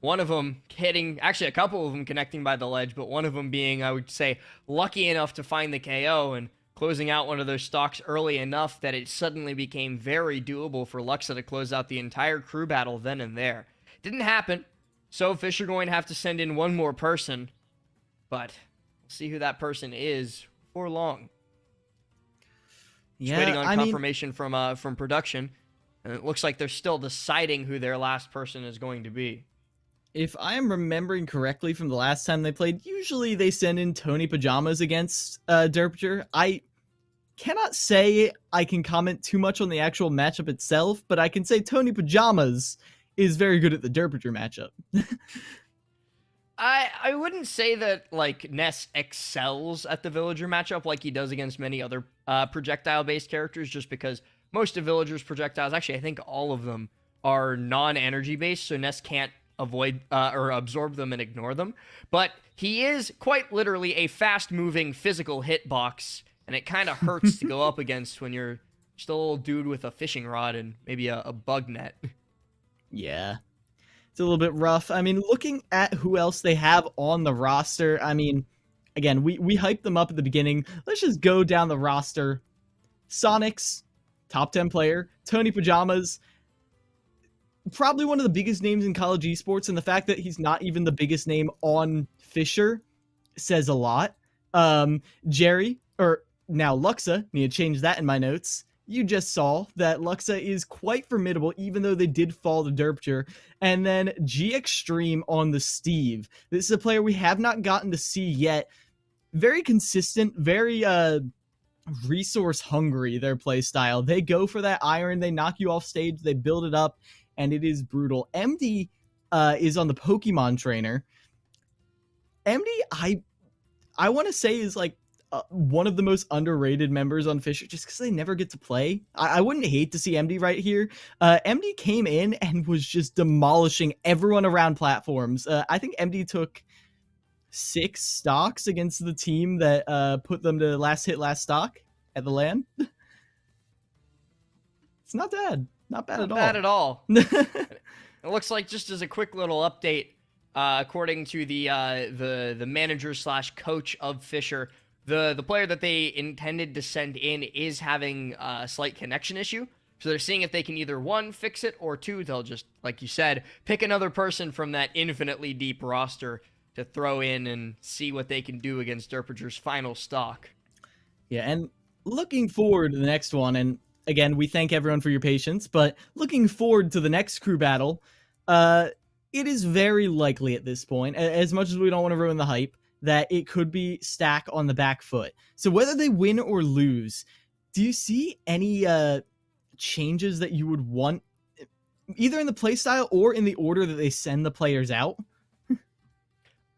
One of them hitting, actually a couple of them connecting by the ledge, but one of them being, I would say, lucky enough to find the KO and closing out one of those stocks early enough that it suddenly became very doable for Luxa to close out the entire crew battle then and there. Didn't happen, so Fisher going to have to send in one more person, but we'll see who that person is before long. Just waiting on confirmation from production, and it looks like they're still deciding who their last person is going to be. If I am remembering correctly from the last time they played, usually they send in Tony Pajamas against Derpter. I cannot say I can comment too much on the actual matchup itself, but I can say Tony Pajamas is very good at the Derpter matchup. I wouldn't say that, like, Ness excels at the Villager matchup like he does against many other projectile-based characters, just because most of Villager's projectiles, actually I think all of them, are non-energy based, so Ness can't avoid or absorb them and ignore them. But he is quite literally a fast-moving physical hitbox, and it kind of hurts to go up against when you're just a little dude with a fishing rod and maybe a bug net. Yeah. It's a little bit rough. I mean, looking at who else they have on the roster, I mean, again, we hyped them up at the beginning. Let's just go down the roster. Sonics, top 10 player. Tony Pajamas, probably one of the biggest names in college esports, and the fact that he's not even the biggest name on Fisher says a lot. Jerry, or now Luxa, need to change that in my notes. You just saw that Luxa is quite formidable, even though they did fall to Derpture. And then G Extreme on the Steve. This is a player we have not gotten to see yet. Very consistent, very resource hungry, their play style. They go for that iron, they knock you off stage, they build it up, and it is brutal. MD is on the Pokemon trainer. MD, I want to say, is like one of the most underrated members on Fisher, just because they never get to play. I wouldn't hate to see MD right here. MD came in and was just demolishing everyone around platforms. I think MD took 6 stocks against the team that put them to last hit, last stock at the LAN. It's not bad. Not bad Not at all. Bad at all. It looks like, just as a quick little update, according to the manager / coach of Fisher, the player that they intended to send in is having a slight connection issue. So they're seeing if they can either 1, fix it, or 2, they'll just, like you said, pick another person from that infinitely deep roster to throw in and see what they can do against Derpager's final stock. Yeah, and looking forward to the next one, and again, we thank everyone for your patience, but looking forward to the next crew battle, it is very likely at this point, as much as we don't want to ruin the hype, that it could be Stack on the back foot. So whether they win or lose, do you see any changes that you would want, either in the playstyle or in the order that they send the players out?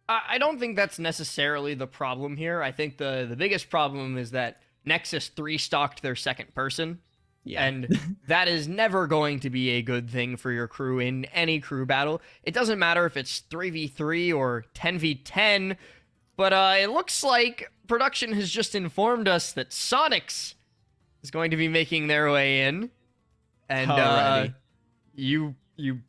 I don't think that's necessarily the problem here. I think the biggest problem is that Nexus 3-stocked their second person. Yeah. And that is never going to be a good thing for your crew in any crew battle. It doesn't matter if it's 3v3 or 10v10, but it looks like production has just informed us that Sonics is going to be making their way in. And you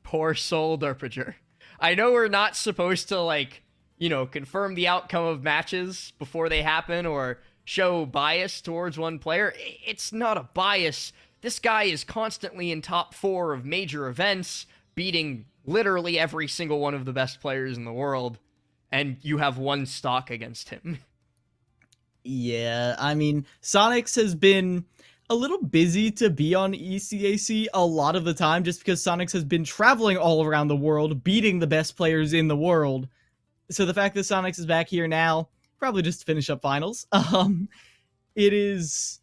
poor soul, Derpager. I know we're not supposed to, like, you know, confirm the outcome of matches before they happen or show bias towards one player. It's not a bias. This guy is constantly in top 4 of major events, beating literally every single one of the best players in the world, and you have 1 stock against him. Yeah, I mean, Sonics has been a little busy to be on ECAC a lot of the time, just because Sonics has been traveling all around the world, beating the best players in the world. So the fact that Sonics is back here now, probably just to finish up finals, this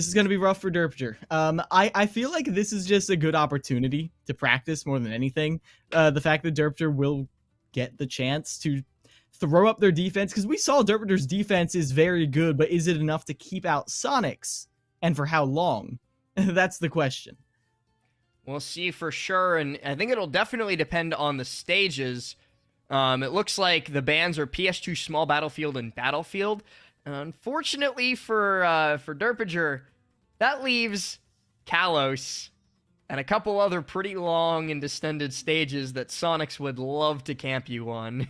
is going to be rough for Derpager. I feel like this is just a good opportunity to practice more than anything. The fact that Derpager will get the chance to throw up their defense, because we saw Derpager's defense is very good, but is it enough to keep out Sonics? And for how long? That's the question. We'll see for sure, and I think it'll definitely depend on the stages. It looks like the bans are PS2 Small Battlefield and Battlefield. Unfortunately for Derpager, that leaves Kalos and a couple other pretty long and distended stages that Sonics would love to camp you on.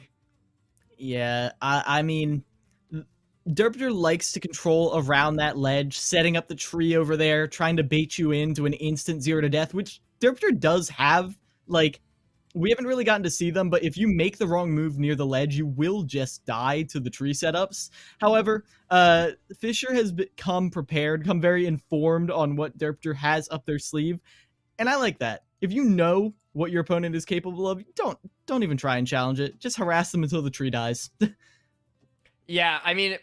Yeah, I mean, Derpager likes to control around that ledge, setting up the tree over there, trying to bait you into an instant 0 to death, which Derpager does have. Like, we haven't really gotten to see them, but if you make the wrong move near the ledge, you will just die to the tree setups. However, Fisher has become prepared, become very informed on what Derpager has up their sleeve, and I like that. If you know what your opponent is capable of, don't even try and challenge it. Just harass them until the tree dies. Yeah, I mean,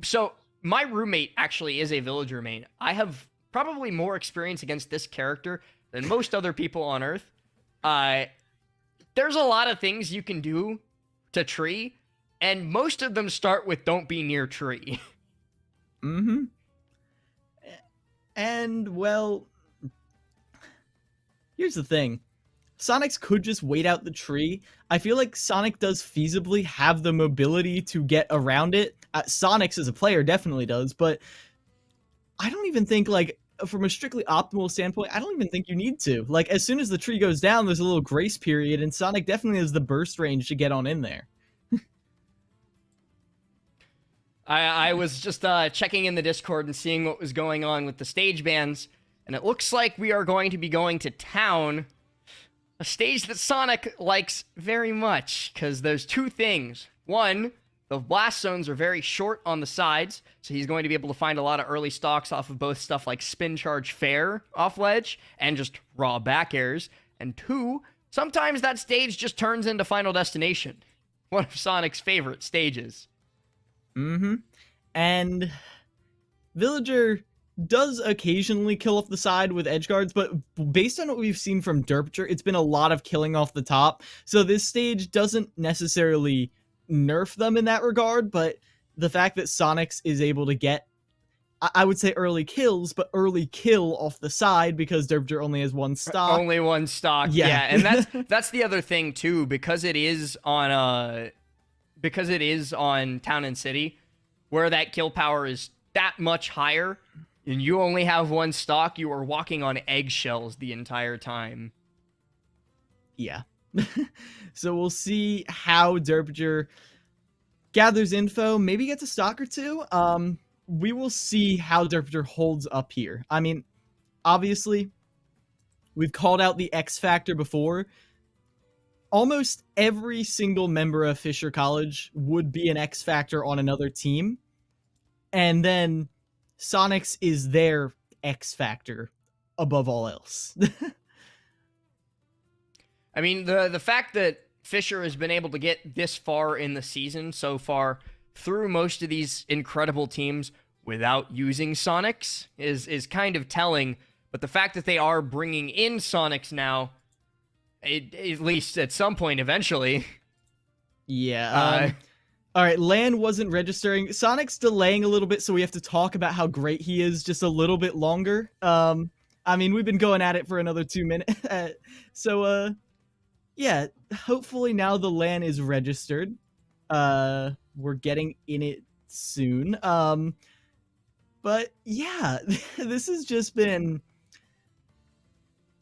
so my roommate actually is a villager main. I have probably more experience against this character than most other people on Earth. There's a lot of things you can do to tree, and most of them start with don't be near tree. Mm-hmm. And, well, here's the thing. Sonics could just wait out the tree. I feel like Sonic does feasibly have the mobility to get around it. Sonics as a player definitely does, but I don't even think, like, from a strictly optimal standpoint, I don't even think you need to. Like, as soon as the tree goes down, there's a little grace period, and Sonic definitely has the burst range to get on in there. I was just checking in the Discord and seeing what was going on with the stage bans, and it looks like we are going to be going to Town, a stage that Sonic likes very much, because there's two things. One, the blast zones are very short on the sides, so he's going to be able to find a lot of early stocks off of both stuff like Spin Charge Fair off ledge and just raw back airs. And two, sometimes that stage just turns into Final Destination, one of Sonic's favorite stages. Mm-hmm. And Villager does occasionally kill off the side with edge guards, but based on what we've seen from Derpture, it's been a lot of killing off the top. So this stage doesn't necessarily nerf them in that regard, but the fact that Sonics is able to get, I would say early kills, but early kill off the side because Derpture only has one stock. Only one stock, yeah. And that's the other thing too, because it is on Town and City, where that kill power is that much higher, and you only have one stock, you are walking on eggshells the entire time. Yeah. So we'll see how Derpture gathers info, maybe gets a stock or two. We will see how Derpture holds up here. I mean, obviously, we've called out the X Factor before. Almost every single member of Fisher College would be an X Factor on another team. And then Sonics is their X Factor above all else. I mean, the fact that Fisher has been able to get this far in the season so far through most of these incredible teams without using Sonics is kind of telling. But the fact that they are bringing in Sonics now, at least at some point eventually. Yeah. All right, Lan wasn't registering. Sonic's delaying a little bit, so we have to talk about how great he is just a little bit longer. I mean, we've been going at it for another 2 minutes. Yeah, hopefully now the LAN is registered. We're getting in it soon. But yeah, this has just been,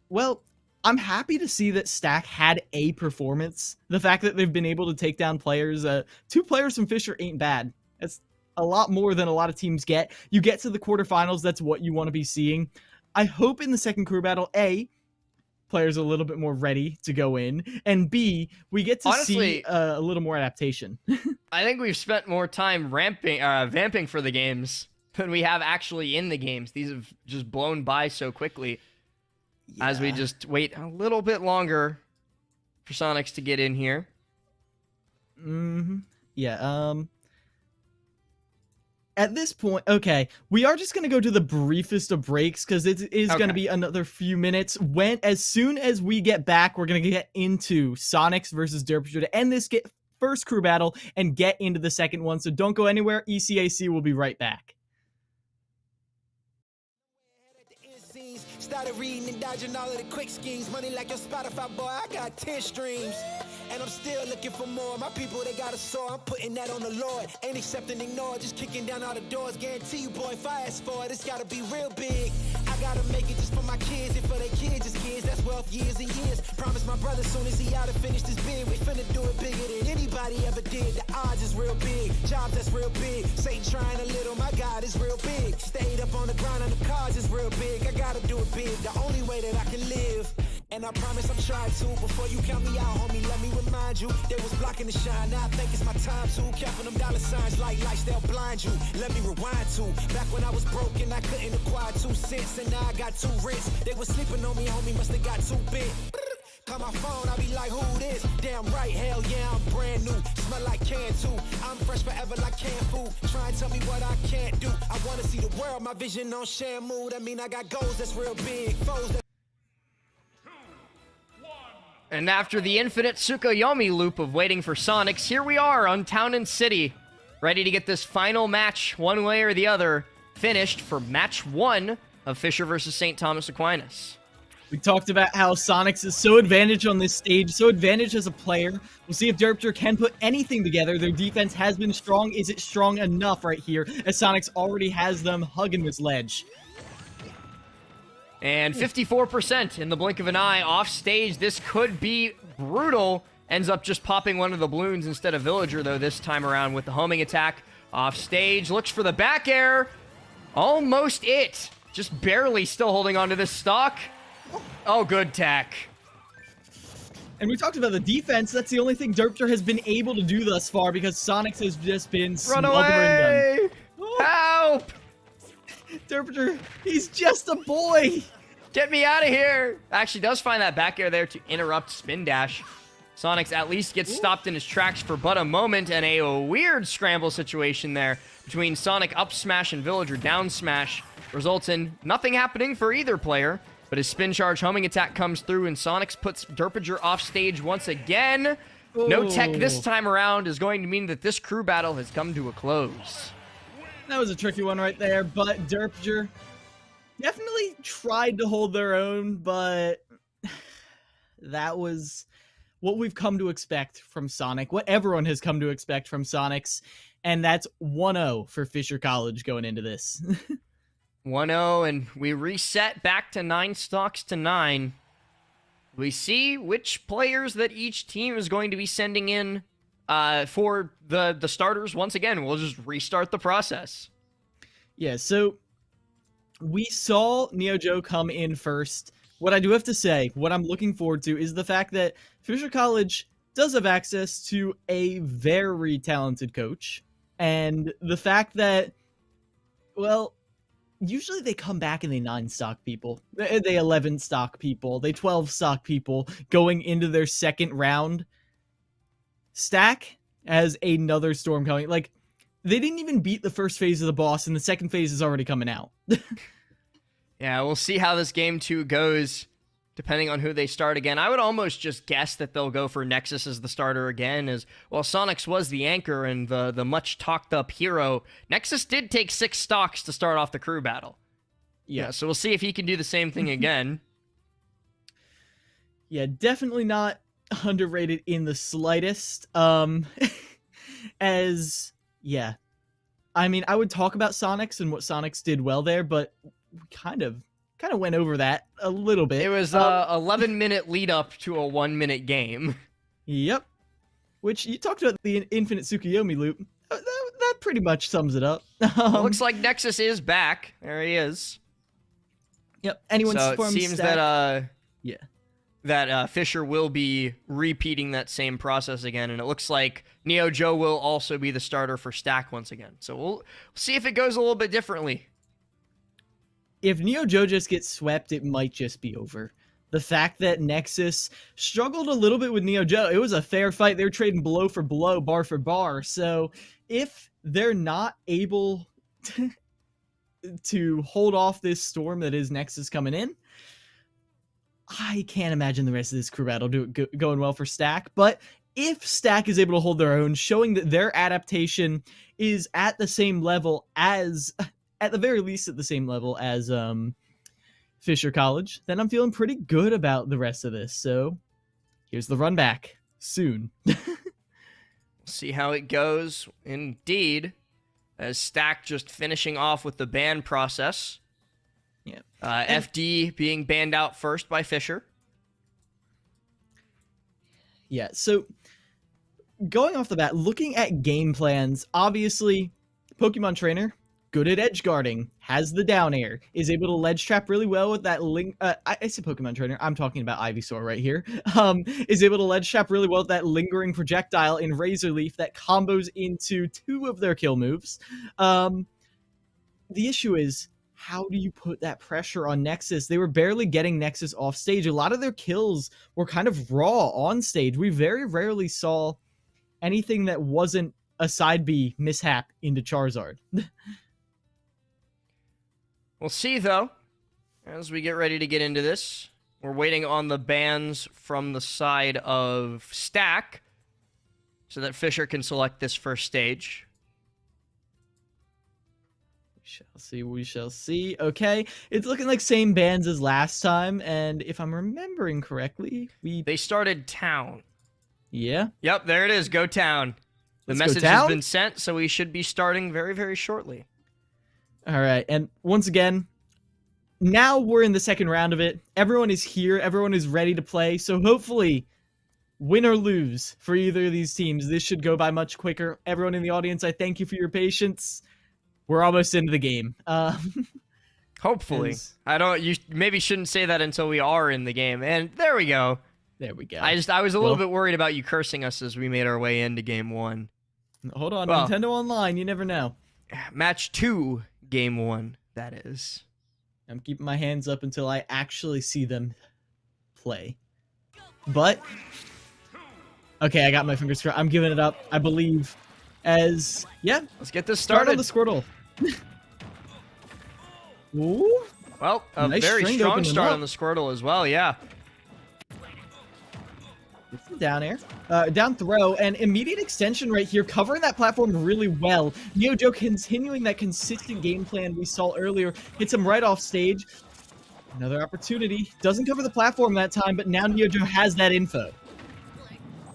well, I'm happy to see that Stack had a performance. The fact that they've been able to take down players, 2 players from Fisher ain't bad. That's a lot more than a lot of teams get. You get to the quarterfinals, that's what you want to be seeing. I hope in the second crew battle, A, players are a little bit more ready to go in, and B, we get to see a little more adaptation. I think we've spent more time vamping for the games than we have actually in the games. These have just blown by so quickly. Yeah. As we just wait a little bit longer for Sonics to get in here. Mm-hmm. Yeah, at this point, okay, we are just going to go to the briefest of breaks because it is going to be another few minutes. As soon as we get back, we're going to get into Sonics versus Derpture to end this first crew battle and get into the second one. So don't go anywhere. ECAC will be right back. Started reading and dodging all of the quick schemes. Money like your Spotify, boy, I got 10 streams. And I'm still looking for more. My people, they got a sore. I'm putting that on the Lord. Ain't accepting, ignore, just kicking down all the doors. Guarantee you, boy, if I ask for it, it's gotta be real big. I gotta make it just for my kids and for their kids' just kids. That's wealth years and years. Promise my brother soon as he out to finish this bid, we finna do it bigger than anybody ever did. The odds is real big. Jobs that's real big. Satan trying a little, my God is real big. Stayed up on the grind on the cards is real big. I gotta do it big. The only way that I can live. And I promise I'm trying to. Before you count me out, homie, let me remind you. They was blocking the shine, now I think it's my time to. Counting them dollar signs like lights, they'll blind you. Let me rewind to. Back when I was broke and I couldn't acquire 2 cents. And now I got 2 rents. They was sleeping on me, homie, must have got too big. Call my phone, I be like, who this? Damn right, hell yeah, I'm brand new. Smell like can too. I'm fresh forever like canned food. Try and tell me what I can't do. I wanna see the world, my vision on Shamu. That mean I got goals that's real big. Foes that And after the infinite Tsukuyomi loop of waiting for Sonics, here we are on Town and City, ready to get this final match, one way or the other, finished for match 1 of Fisher versus St. Thomas Aquinas. We talked about how Sonics is so advantaged on this stage, so advantaged as a player. We'll see if Derpter can put anything together. Their defense has been strong. Is it strong enough right here, as Sonics already has them hugging this ledge? And 54% in the blink of an eye off stage. This could be brutal. Ends up just popping one of the balloons instead of Villager, though, this time around with the homing attack. Off stage, looks for the back air. Almost it. Just barely still holding onto this stock. Oh, good tack. And we talked about the defense. That's the only thing Derpter has been able to do thus far, because Sonics has just been Run smothering away! them. Help! Derpter, he's just a boy. Get me out of here! Actually does find that back air there to interrupt Spin Dash. Sonics at least gets stopped in his tracks for but a moment, and a weird scramble situation there between Sonic up smash and Villager down smash results in nothing happening for either player. But his spin charge homing attack comes through, and Sonics puts Derpinger off stage once again. No tech this time around is going to mean that this crew battle has come to a close. That was a tricky one right there, but Derpinger definitely tried to hold their own, but that was what we've come to expect from Sonic, what everyone has come to expect from Sonics, and that's 1-0 for Fisher College going into this. 1-0, and we reset back to 9 stocks to 9. We see which players that each team is going to be sending in for the starters. Once again, we'll just restart the process. Yeah, so we saw Neo Joe come in first. What I do have to say, what I'm looking forward to, is the fact that Fisher College does have access to a very talented coach. And the fact that, well, usually they come back and they 9 stock people. They 11 stock people. They 12 stock people going into their second round. Stack has another storm coming. Like, they didn't even beat the first phase of the boss, and the second phase is already coming out. Yeah, we'll see how this game 2 goes, depending on who they start again. I would almost just guess that they'll go for Nexus as the starter again, as well. Sonics was the anchor and the much talked up hero. Nexus did take 6 stocks to start off the crew battle. Yeah, so we'll see if he can do the same thing again. Yeah, definitely not underrated in the slightest. Yeah. I mean, I would talk about Sonics and what Sonics did well there, but we kind of went over that a little bit. It was a 11-minute lead up to a 1-minute game. Yep. Which, you talked about the Infinite Tsukuyomi loop. That pretty much sums it up. Looks like Nexus is back. There he is. Yep. Anyone's so it seems that yeah, that Fisher will be repeating that same process again, and it looks like Neo Joe will also be the starter for Stack once again. So we'll see if it goes a little bit differently. If Neo Joe just gets swept, it might just be over. The fact that Nexus struggled a little bit with Neo Joe, it was a fair fight. They were trading blow for blow, bar for bar. So if they're not able to hold off this storm that is Nexus coming in, I can't imagine the rest of this crew battle going well for Stack. But if Stack is able to hold their own, showing that their adaptation is at the same level as, at the very least at the same level as Fisher College, then I'm feeling pretty good about the rest of this. So here's the run back soon. See how it goes. Indeed, as Stack just finishing off with the ban process. Yeah. FD being banned out first by Fisher. Yeah, so going off the bat, looking at game plans, obviously, Pokemon Trainer, good at edge guarding, has the down air, is able to ledge trap really well with that I say Pokemon Trainer, I'm talking about Ivysaur right here, is able to ledge trap really well with that lingering projectile in Razor Leaf that combos into 2 of their kill moves. The issue is, how do you put that pressure on Nexus? They were barely getting Nexus off stage. A lot of their kills were kind of raw on stage. We very rarely saw anything that wasn't a side B mishap into Charizard. We'll see, though, as we get ready to get into this. We're waiting on the bans from the side of Stack so that Fisher can select this first stage. We shall see. Okay, it's looking like same bands as last time, and if I'm remembering correctly, They started town. Yeah. Yep, there it is. Go town. The Let's go message has town? been sent, so we should be starting very, very shortly. All right, and once again, now we're in the second round of it. Everyone is here. Everyone is ready to play. So hopefully, win or lose for either of these teams, this should go by much quicker. Everyone in the audience, I thank you for your patience. We're almost into the game. Hopefully. You maybe shouldn't say that until we are in the game. And there we go. There we go. I was a little bit worried about you cursing us as we made our way into game 1. Hold on, Well, Nintendo Online, you never know. Match 2, game 1, that is. I'm keeping my hands up until I actually see them play. But, okay, I got my fingers crossed. I'm giving it up, I believe, as, yeah. Let's get this Start started. on the Squirtle. Ooh. Well, a Nice very string strong opening start up. on the Squirtle as well, yeah. It's the down air. Down throw, and immediate extension right here, covering that platform really well. Neojo continuing that consistent game plan we saw earlier, hits him right off stage. Another opportunity. Doesn't cover the platform that time, but now Neojo has that info.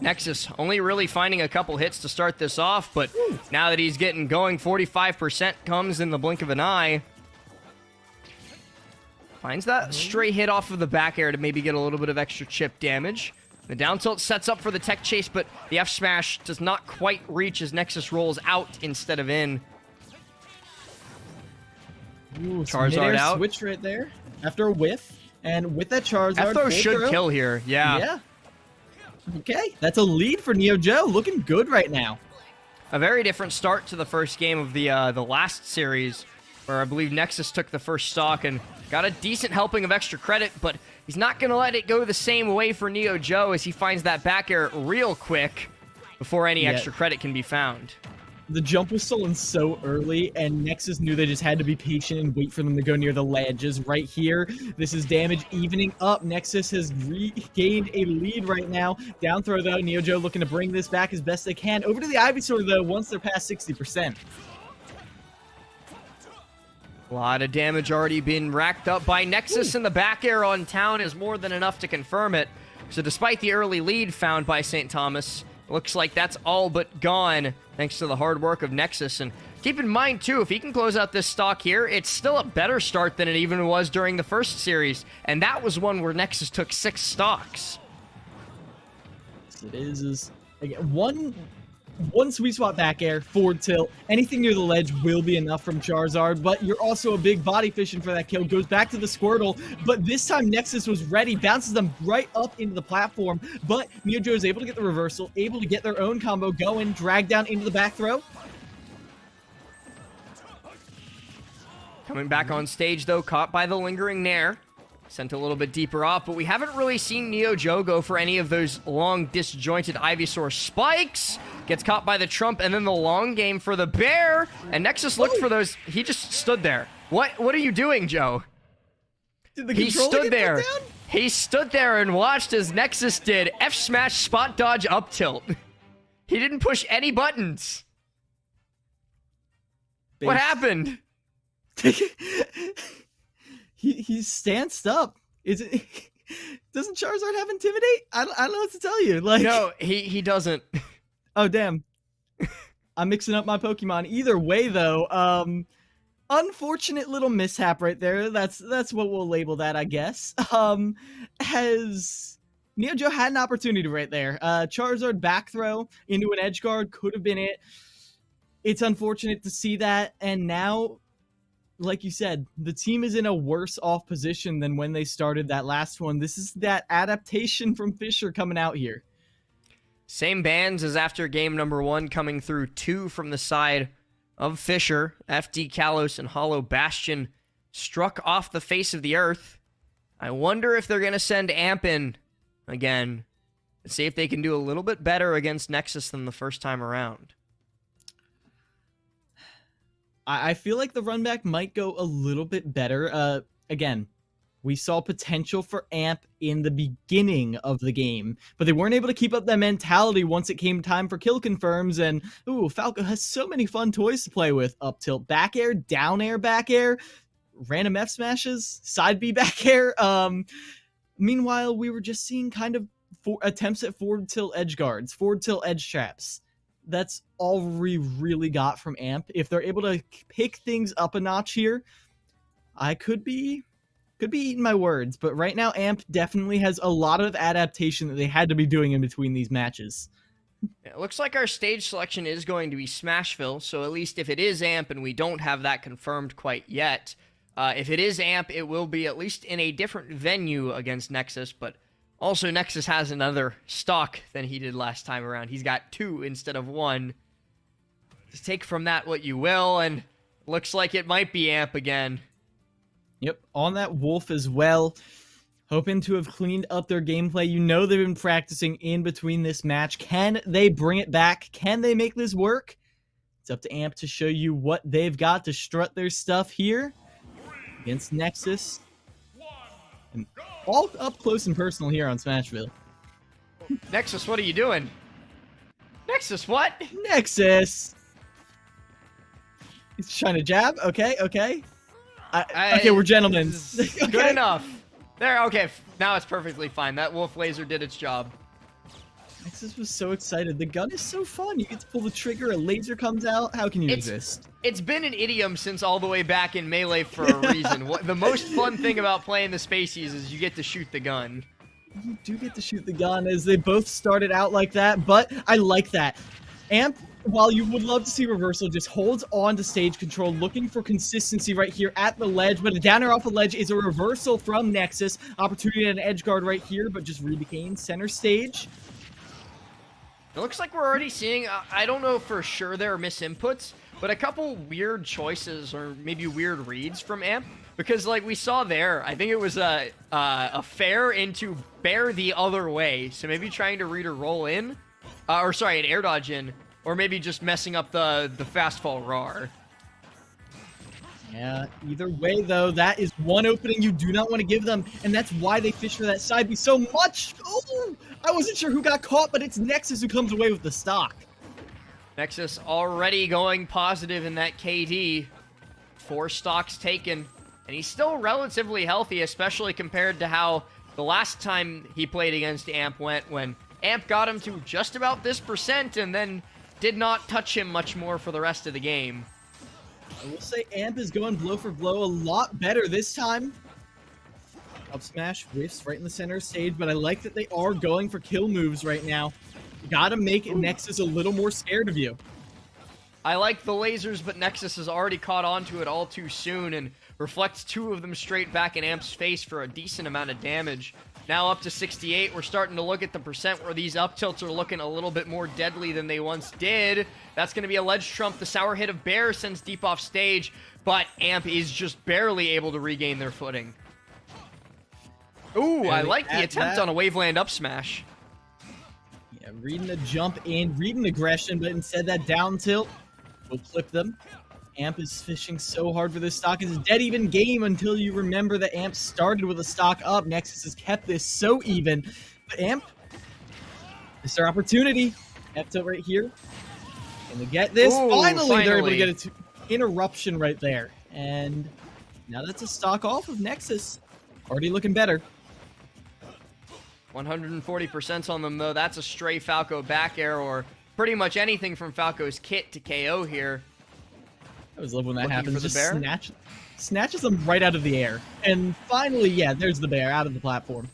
Nexus only really finding a couple hits to start this off, but now that he's getting going, 45% comes in the blink of an eye. Finds that stray hit off of the back air to maybe get a little bit of extra chip damage. The down tilt sets up for the tech chase, but the F smash does not quite reach as Nexus rolls out instead of in. Ooh, Charizard mid-air out. Switch right there after a whiff, and with that Charizard. That throw full should throw. kill here, yeah. Yeah. Okay, that's a lead for Neojo. Looking good right now. A very different start to the first game of the last series, where I believe Nexus took the first stock and got a decent helping of extra credit, but he's not going to let it go the same way for Neojo as he finds that back air real quick before any extra credit can be found. The jump was stolen so early, and Nexus knew they just had to be patient and wait for them to go near the ledges. Right here, this is damage evening up. Nexus has regained a lead right now. Down throw, though. Neojo looking to bring this back as best they can. Over to the Ivysaur, though, once they're past 60%. A lot of damage already been racked up by Nexus, and the back air on town is more than enough to confirm it. So despite the early lead found by St. Thomas, looks like that's all but gone thanks to the hard work of Nexus. And keep in mind, too, if he can close out this stock here, it's still a better start than it even was during the first series. And that was one where Nexus took 6 stocks. It is again, one sweet spot back air, forward tilt. Anything near the ledge will be enough from Charizard, but you're also a big body fishing for that kill. Goes back to the Squirtle, but this time Nexus was ready, bounces them right up into the platform, but Neojo is able to get the reversal, able to get their own combo going, drag down into the back throw. Coming back on stage, though, caught by the lingering Nair. Sent a little bit deeper off, but we haven't really seen Neojo go for any of those long, disjointed Ivysaur spikes. Gets caught by the Trump, and then the long game for the Bear. And Nexus looked for those. He just stood there. What are you doing, Joe? Did the He controller stood get there. put down? He stood there and watched as Nexus did F smash, spot dodge, up tilt. He didn't push any buttons. What happened? He's stanced up. Doesn't Charizard have Intimidate? I don't know what to tell you. Like, No, he doesn't. oh damn, I'm mixing up my Pokemon. Either way, though, unfortunate little mishap right there. That's what we'll label that, I guess. Has Neojo had an opportunity right there? Charizard back throw into an edge guard could have been it. It's unfortunate to see that, and now, like you said, the team is in a worse off position than when they started that last one. This is that adaptation from Fisher coming out here. Same bands as after game number 1, coming through 2 from the side of Fisher. FD Kalos and Hollow Bastion struck off the face of the earth. I wonder if they're going to send Amp in again and see if they can do a little bit better against Nexus than the first time around. I feel like the run back might go a little bit better. Again, We saw potential for AMP in the beginning of the game, but they weren't able to keep up that mentality once it came time for kill confirms. And ooh, Falco has so many fun toys to play with. Up tilt back air, down air back air, random F smashes, side B back air. Meanwhile, we were just seeing kind of attempts at forward tilt edge guards, forward tilt edge traps. That's all we really got from AMP. If they're able to pick things up a notch here, I could be eating my words, but right now AMP definitely has a lot of adaptation that they had to be doing in between these matches. It looks like our stage selection is going to be Smashville, so at least if it is AMP, and we don't have that confirmed quite yet, if it is AMP, it will be at least in a different venue against Nexus, but also Nexus has another stock than he did last time around. He's got 2 instead of 1. Just take from that what you will, and looks like it might be AMP again. Yep, on that Wolf as well. Hoping to have cleaned up their gameplay. You know they've been practicing in between this match. Can they bring it back? Can they make this work? It's up to AMP to show you what they've got to strut their stuff here against Nexus. And all up close and personal here on Smashville. Nexus, what are you doing? Nexus, what? Nexus! He's trying to jab. Okay. Okay, we're gentlemen. Okay. Good enough. There, okay. Now it's perfectly fine. That Wolf laser did its job. Nexus was so excited. The gun is so fun. You get to pull the trigger, a laser comes out. How can you resist? It's been an idiom since all the way back in Melee for a reason. The most fun thing about playing the Spaceys is you get to shoot the gun. You do get to shoot the gun, as they both started out like that, but I like that. AMP, while you would love to see reversal, just holds on to stage control, looking for consistency right here at the ledge, but a down air off the ledge is a reversal from Nexus. Opportunity at an edge guard right here, but just regain center stage. It looks like we're already seeing, I don't know for sure there are misinputs, but a couple weird choices or maybe weird reads from AMP. Because like we saw there, I think it was a fair into bear the other way. So maybe trying to read or roll in, an air dodge in, or maybe just messing up the fast fall RAR. Yeah, either way though, that is one opening you do not want to give them, and that's why they fish for that side B so much. Oh, I wasn't sure who got caught, but it's Nexus who comes away with the stock. Nexus already going positive in that KD. 4 stocks taken. And he's still relatively healthy, especially compared to how the last time he played against AMP went, when AMP got him to just about this percent and then did not touch him much more for the rest of the game. I will say AMP is going blow for blow a lot better this time. Up smash, whiffs right in the center stage, but I like that they are going for kill moves right now. Gotta make Nexus a little more scared of you. I like the lasers, but Nexus has already caught on to it all too soon and reflects 2 of them straight back in AMP's face for a decent amount of damage. Now up to 68, we're starting to look at the percent where these up tilts are looking a little bit more deadly than they once did. That's going to be a ledge trump. The sour hit of Bear sends deep off stage, but AMP is just barely able to regain their footing. Ooh, I like the attempt on a Waveland up smash. Yeah, reading the jump in, reading aggression, but instead that down tilt will clip them. AMP is fishing so hard for this stock. It's a dead even game until you remember that AMP started with a stock up. Nexus has kept this so even. But AMP, this is their opportunity. F tilt right here. Can they get this? Ooh, Finally, they're able to get an interruption right there. And now that's a stock off of Nexus. Already looking better. 140% on them, though. That's a stray Falco back air, or pretty much anything from Falco's kit to KO here. I always love when that Looking happens. for the Just bear? snatches them right out of the air. And finally, yeah, there's the bear out of the platform.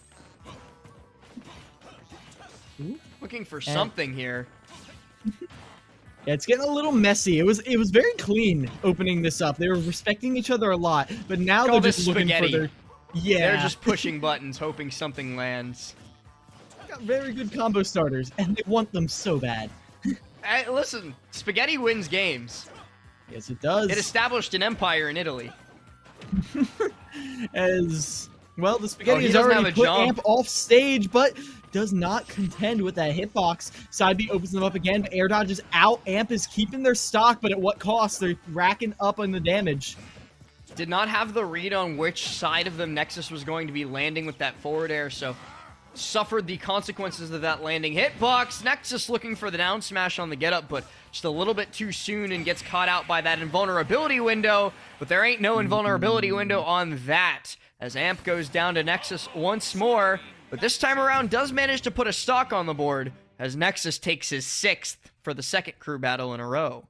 Looking for something here. Yeah, it's getting a little messy. It was very clean opening this up. They were respecting each other a lot, but now Call they're this just looking spaghetti. for their... Yeah. They're just pushing buttons, hoping something lands. Got very good combo starters, and they want them so bad. Hey, listen, spaghetti wins games. Yes, it does. It established an empire in Italy. As well, the spaghetti he has doesn't already have a put jump. AMP off stage, but does not contend with that hitbox. Side B opens them up again, but air dodge is out. AMP is keeping their stock, but at what cost? They're racking up on the damage. Did not have the read on which side of the Nexus was going to be landing with that forward air, so suffered the consequences of that landing hitbox. Nexus looking for the down smash on the get up, but just a little bit too soon and gets caught out by that invulnerability window. But there ain't no invulnerability window on that, as Amp goes down to Nexus once more, but this time around does manage to put a stock on the board as Nexus takes his 6th for the second crew battle in a row.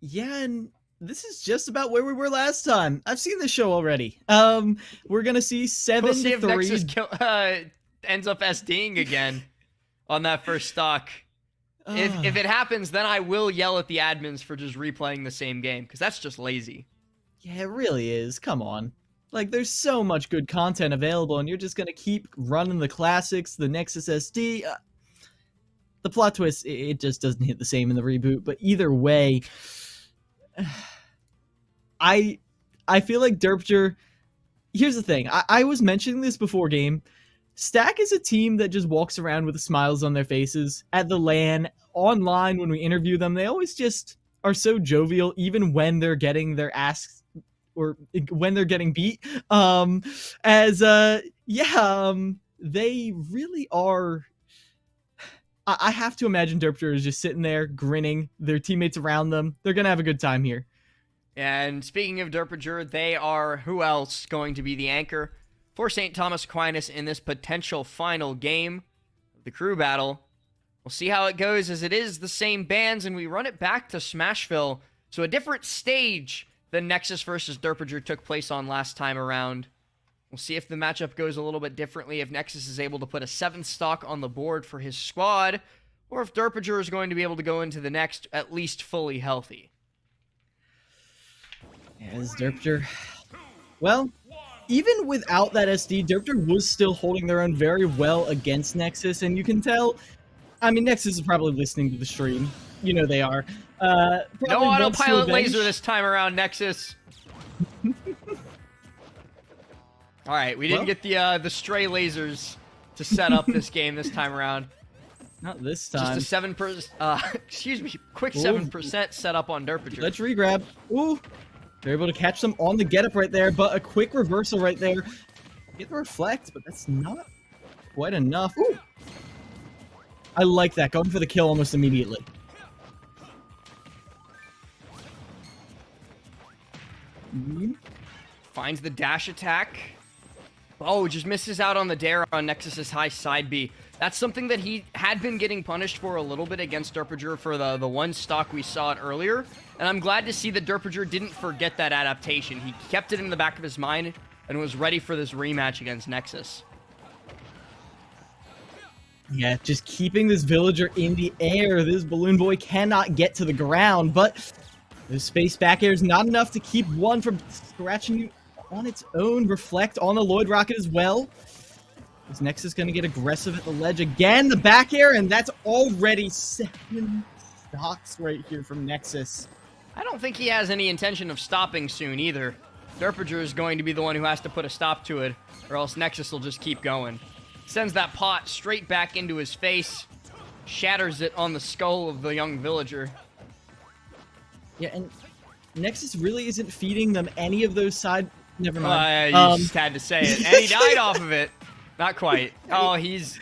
Yeah, and this is just about where we were last time. I've seen this show already. We're gonna see 7-3. We'll see if Nexus ends up SDing again on that first stock. If it happens, then I will yell at the admins for just replaying the same game, because that's just lazy. Yeah, it really is. Come on. Like, there's so much good content available, and you're just gonna keep running the classics, the Nexus SD. The plot twist, it just doesn't hit the same in the reboot, but either way, I feel like Derpger... Here's the thing. I was mentioning this before game. Stack is a team that just walks around with smiles on their faces. At the LAN, online, when we interview them, they always just are so jovial, even when they're getting their ass... or when they're getting beat. They really are... I have to imagine Derpger is just sitting there, grinning, their teammates around them. They're going to have a good time here. And speaking of Derpger, they are, who else, going to be the anchor for St. Thomas Aquinas in this potential final game of the crew battle. We'll see how it goes, as it is the same bands, and we run it back to Smashville. So a different stage than Nexus versus Derpger took place on last time around. We'll see if the matchup goes a little bit differently, if Nexus is able to put a 7th stock on the board for his squad, or if Derpger is going to be able to go into the next at least fully healthy. As Derpger... Well, even without that SD, Derpger was still holding their own very well against Nexus, and you can tell... I mean, Nexus is probably listening to the stream. You know they are. No autopilot laser this time around, Nexus. All right, we didn't get the stray lasers to set up this game this time around. Not this time. Just a 7%, quick 7% set up on Derpger. Let's regrab. Ooh, they're able to catch them on the getup right there, but a quick reversal right there. Get the reflect, but that's not quite enough. Ooh. I like that, going for the kill almost immediately. Finds the dash attack. Oh, just misses out on the dare on Nexus's high side B. That's something that he had been getting punished for a little bit against Derpger for the one stock we saw it earlier. And I'm glad to see that Derpger didn't forget that adaptation. He kept it in the back of his mind and was ready for this rematch against Nexus. Yeah, just keeping this villager in the air. This balloon boy cannot get to the ground, but the space back air is not enough to keep one from scratching you on its own. Reflect on the Lloyd rocket as well. Is Nexus going to get aggressive at the ledge again? The back air, and that's already 7 stocks right here from Nexus. I don't think he has any intention of stopping soon either. Derpger is going to be the one who has to put a stop to it, or else Nexus will just keep going. Sends that pot straight back into his face, shatters it on the skull of the young villager. Yeah, and Nexus really isn't feeding them any of those side... Never mind. You just had to say it. And he died off of it. Not quite. Oh, he's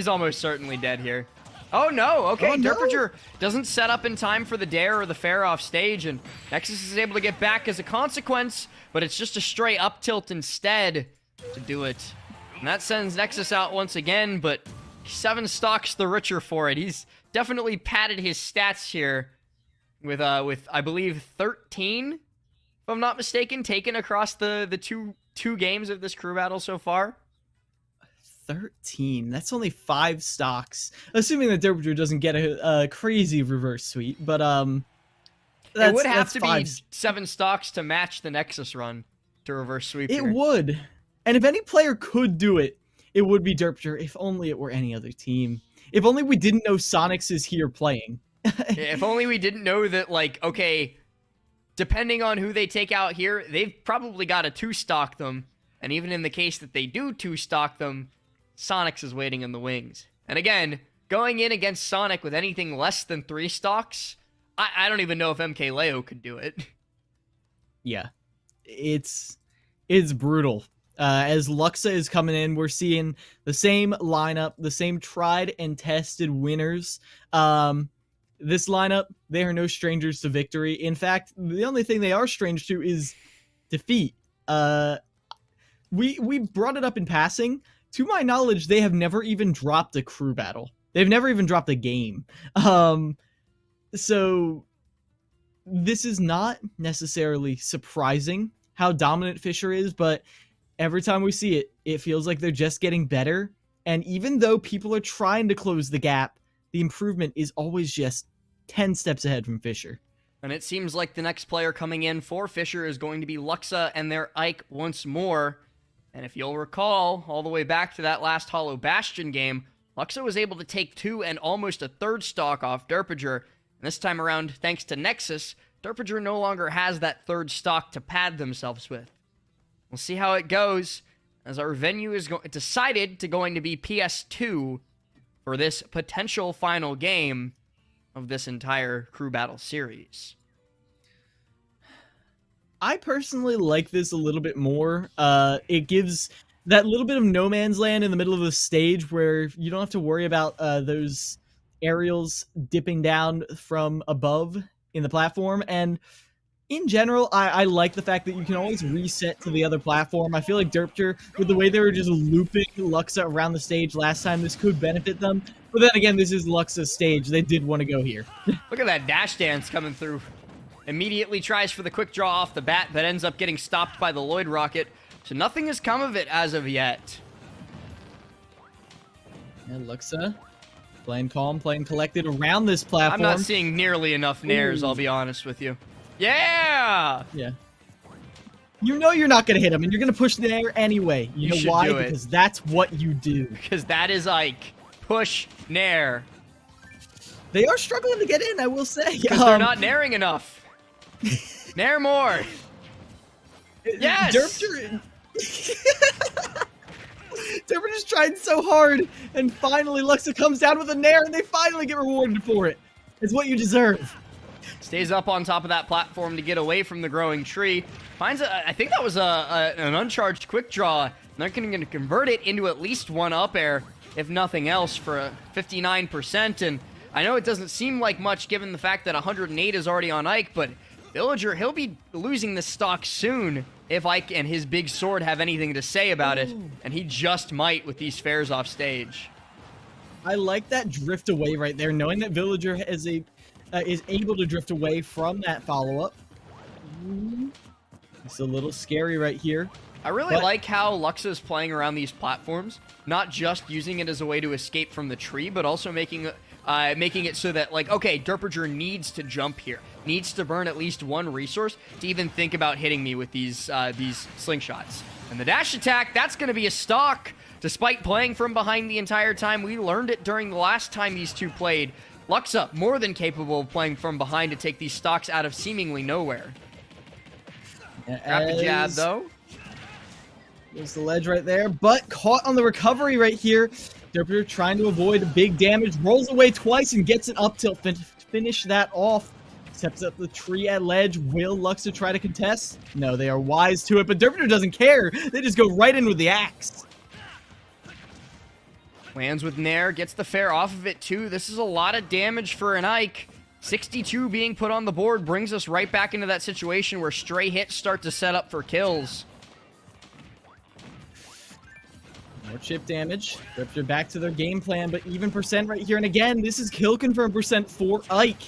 almost certainly dead here. Oh, no. Okay, Derpger doesn't set up in time for the dare or the fair off stage, and Nexus is able to get back as a consequence, but it's just a stray up tilt instead to do it. And that sends Nexus out once again, but 7 stocks the richer for it. He's definitely padded his stats here with I believe 13, if I'm not mistaken, taken across the two games of this crew battle so far. 13. That's only 5 stocks, assuming that Derpger doesn't get a crazy reverse sweep. But it would have to be 7 stocks to match the Nexus run to reverse sweep. It would. And if any player could do it, it would be Derpger, if only it were any other team. If only we didn't know Sonics is here playing. If only we didn't know that, like, okay, depending on who they take out here, they've probably got to 2-stock them. And even in the case that they do 2-stock them, Sonics is waiting in the wings. And again, going in against Sonic with anything less than 3 stocks, I don't even know if MK Leo could do it. Yeah. it's brutal. As Luxa is coming in, we're seeing the same lineup, the same tried and tested winners. This lineup, they are no strangers to victory. In fact, the only thing they are strange to is defeat. We brought it up in passing. To my knowledge, they have never even dropped a crew battle. They've never even dropped a game. So this is not necessarily surprising how dominant Fisher is, but every time we see it, it feels like they're just getting better. And even though people are trying to close the gap, the improvement is always just 10 steps ahead from Fisher. And it seems like the next player coming in for Fisher is going to be Luxa and their Ike once more. And if you'll recall, all the way back to that last Hollow Bastion game, Luxa was able to take 2 and almost a 3rd stock off Derpiger. And this time around, thanks to Nexus, Derpiger no longer has that 3rd stock to pad themselves with. We'll see how it goes, as our venue is decided to going to be PS2 for this potential final game of this entire crew battle series. I personally like this a little bit more. It gives that little bit of no man's land in the middle of the stage where you don't have to worry about those aerials dipping down from above in the platform. And in general, I like the fact that you can always reset to the other platform. I feel like Derpter, with the way they were just looping Luxa around the stage last time, this could benefit them. But then again, this is Luxa's stage. They did want to go here. Look at that dash dance coming through. Immediately tries for the quick draw off the bat, but ends up getting stopped by the Lloyd rocket. So nothing has come of it as of yet. And Luxa playing calm, playing collected around this platform. I'm not seeing nearly enough nairs, I'll be honest with you. Yeah! Yeah. You know you're not going to hit him, and you're going to push the air anyway. You know why? Because that's what you do. Because that is Ike. Push, nair. They are struggling to get in, I will say. Because they're not nairing enough. Nair more. Yes! Derpter just tried so hard, and finally Luxa comes down with a nair, and they finally get rewarded for it. It's what you deserve. Stays up on top of that platform to get away from the growing tree. Finds I think that was an uncharged quick draw. And they're going to convert it into at least one up air, if nothing else, for a 59%. And I know it doesn't seem like much given the fact that 108 is already on Ike, but Villager, he'll be losing this stock soon if Ike and his big sword have anything to say about it. And he just might with these fares off stage. I like that drift away right there, knowing that Villager is able to drift away from that follow-up. It's a little scary right here. I really like how Luxa is playing around these platforms, not just using it as a way to escape from the tree, but also making it so that, like, okay, Derpiger needs to jump here, needs to burn at least one resource to even think about hitting me with these slingshots. And the dash attack, that's going to be a stock. Despite playing from behind the entire time, we learned it during the last time these two played. Luxa, more than capable of playing from behind to take these stocks out of seemingly nowhere. Grab the jab, though. There's the ledge right there, but caught on the recovery right here. Derpiger trying to avoid the big damage, rolls away twice and gets an up tilt to finish that off. Steps up the tree at ledge. Will Luxa try to contest? No, they are wise to it, but Derpiger doesn't care. They just go right in with the axe. Lands with Nair, gets the fair off of it too. This is a lot of damage for an Ike. 62 being put on the board brings us right back into that situation where stray hits start to set up for kills. More chip damage. Derpiger back to their game plan, but even percent right here. And again, this is kill confirmed percent for Ike.